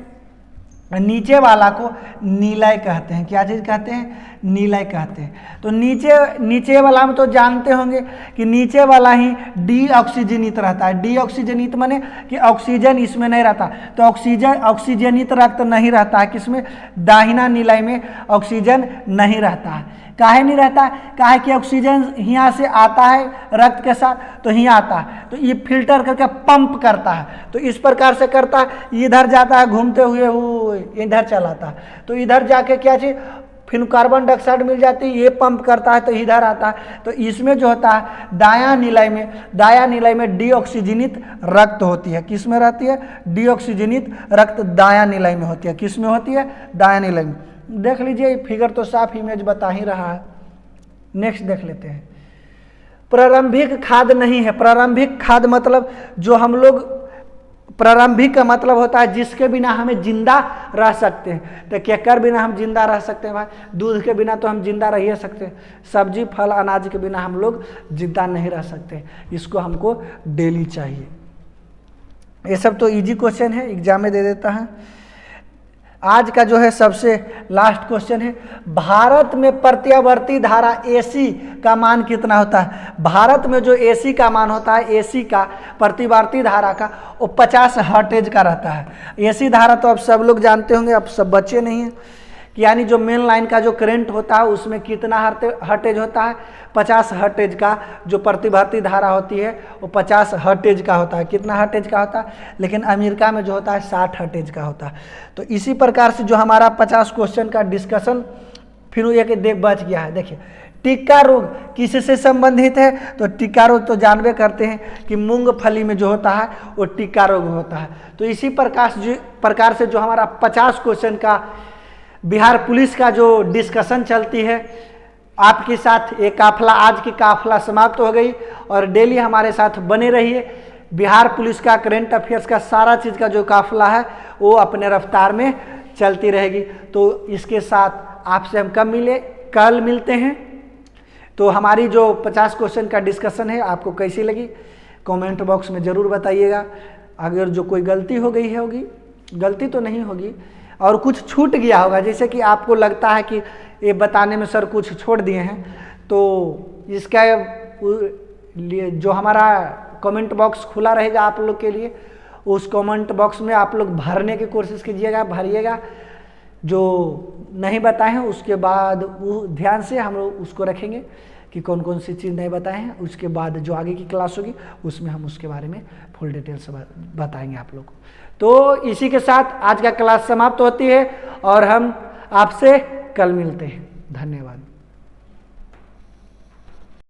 नीचे वाला को नीलय कहते हैं। क्या चीज़ कहते हैं? नीलय कहते हैं। तो नीचे वाला में तो जानते होंगे कि नीचे वाला ही डीऑक्सीजनित रहता है। डीऑक्सीजनित माने कि ऑक्सीजन इसमें नहीं रहता, तो ऑक्सीजनित रक्त नहीं रहता है किसमें? दाहिना नीलय में ऑक्सीजन नहीं रहता है। काहे नहीं रहता है? काहे कि ऑक्सीजन यहाँ से आता है रक्त के साथ, तो यहाँ आता है, तो ये फिल्टर करके पंप करता है, तो इस प्रकार से करता है, इधर जाता है घूमते हुए वो इधर चलाता है, तो इधर जाके क्या चीज़ फिर कार्बन डाइऑक्साइड मिल जाती है, ये पंप करता है तो इधर आता है। तो इसमें जो होता है दायां नीलय में डीऑक्सीजनित रक्त होती है। किस में रहती है? डीऑक्सीजनित रक्त दायां नीलय में होती है। किस में होती है? दायां नीलय में। देख लीजिए फिगर तो साफ इमेज बता ही रहा है। नेक्स्ट देख लेते हैं। प्रारंभिक खाद नहीं है। प्रारंभिक खाद मतलब जो हम लोग, प्रारंभिक का मतलब होता है जिसके बिना हमें जिंदा रह सकते हैं। तो केकर बिना हम जिंदा रह सकते हैं भाई? दूध के बिना तो हम जिंदा रह ही सकते हैं। सब्जी फल अनाज के बिना हम लोग जिंदा नहीं रह सकते, इसको हमको डेली चाहिए। ये सब तो इजी क्वेश्चन है, एग्जाम में दे देता है। आज का जो है सबसे लास्ट क्वेश्चन है, भारत में प्रत्यावर्ती धारा AC का मान कितना होता है? भारत में जो AC का मान होता है, AC का प्रतिवर्ती धारा का, वो 50 हर्ट्ज का रहता है। AC धारा तो अब सब लोग जानते होंगे, अब सब बच्चे नहीं हैं, यानी जो मेन लाइन का जो करंट होता है उसमें कितना हर्ट्ज होता है? 50 हर्ट्ज का। जो प्रतिवर्ती धारा होती है वो 50 हर्ट्ज का होता है। कितना हर्ट्ज का होता है? लेकिन अमेरिका में जो होता है 60 हर्ट्ज का होता है। तो इसी प्रकार से जो हमारा 50 क्वेश्चन का डिस्कशन फिर एक बच गया है। देखिए टिक्का रोग किससे संबंधित है? तो टिक्का रोग तो जानबे करते हैं कि मूंगफली में जो होता है वो टिक्का रोग होता है। तो इसी प्रकार से जो हमारा 50 क्वेश्चन का बिहार पुलिस का जो डिस्कशन चलती है आपके साथ, एक काफिला, आज की काफिला समाप्त हो गई, और डेली हमारे साथ बने रहिए। बिहार पुलिस का करंट अफेयर्स का सारा चीज़ का जो काफिला है वो अपने रफ्तार में चलती रहेगी। तो इसके साथ आपसे हम कल मिलते हैं। तो हमारी जो 50 क्वेश्चन का डिस्कशन है आपको कैसी लगी कमेंट बॉक्स में ज़रूर बताइएगा। अगर जो कोई गलती हो गई है, गलती तो नहीं होगी, और कुछ छूट गया होगा, जैसे कि आपको लगता है कि ये बताने में सर कुछ छोड़ दिए हैं, तो इसका लिए जो हमारा कमेंट बॉक्स खुला रहेगा आप लोग के लिए, उस कमेंट बॉक्स में आप लोग भरने की कोशिश कीजिएगा, भरिएगा। जो नहीं बताए हैं उसके बाद वो ध्यान से हम लोग उसको रखेंगे कि कौन कौन सी चीज़ नहीं बताए हैं। उसके बाद जो आगे की क्लास होगी उसमें हम उसके बारे में फुल डिटेल से बताएंगे आप लोग को। तो इसी के साथ आज का क्लास समाप्त होती है और हम आपसे कल मिलते हैं। धन्यवाद।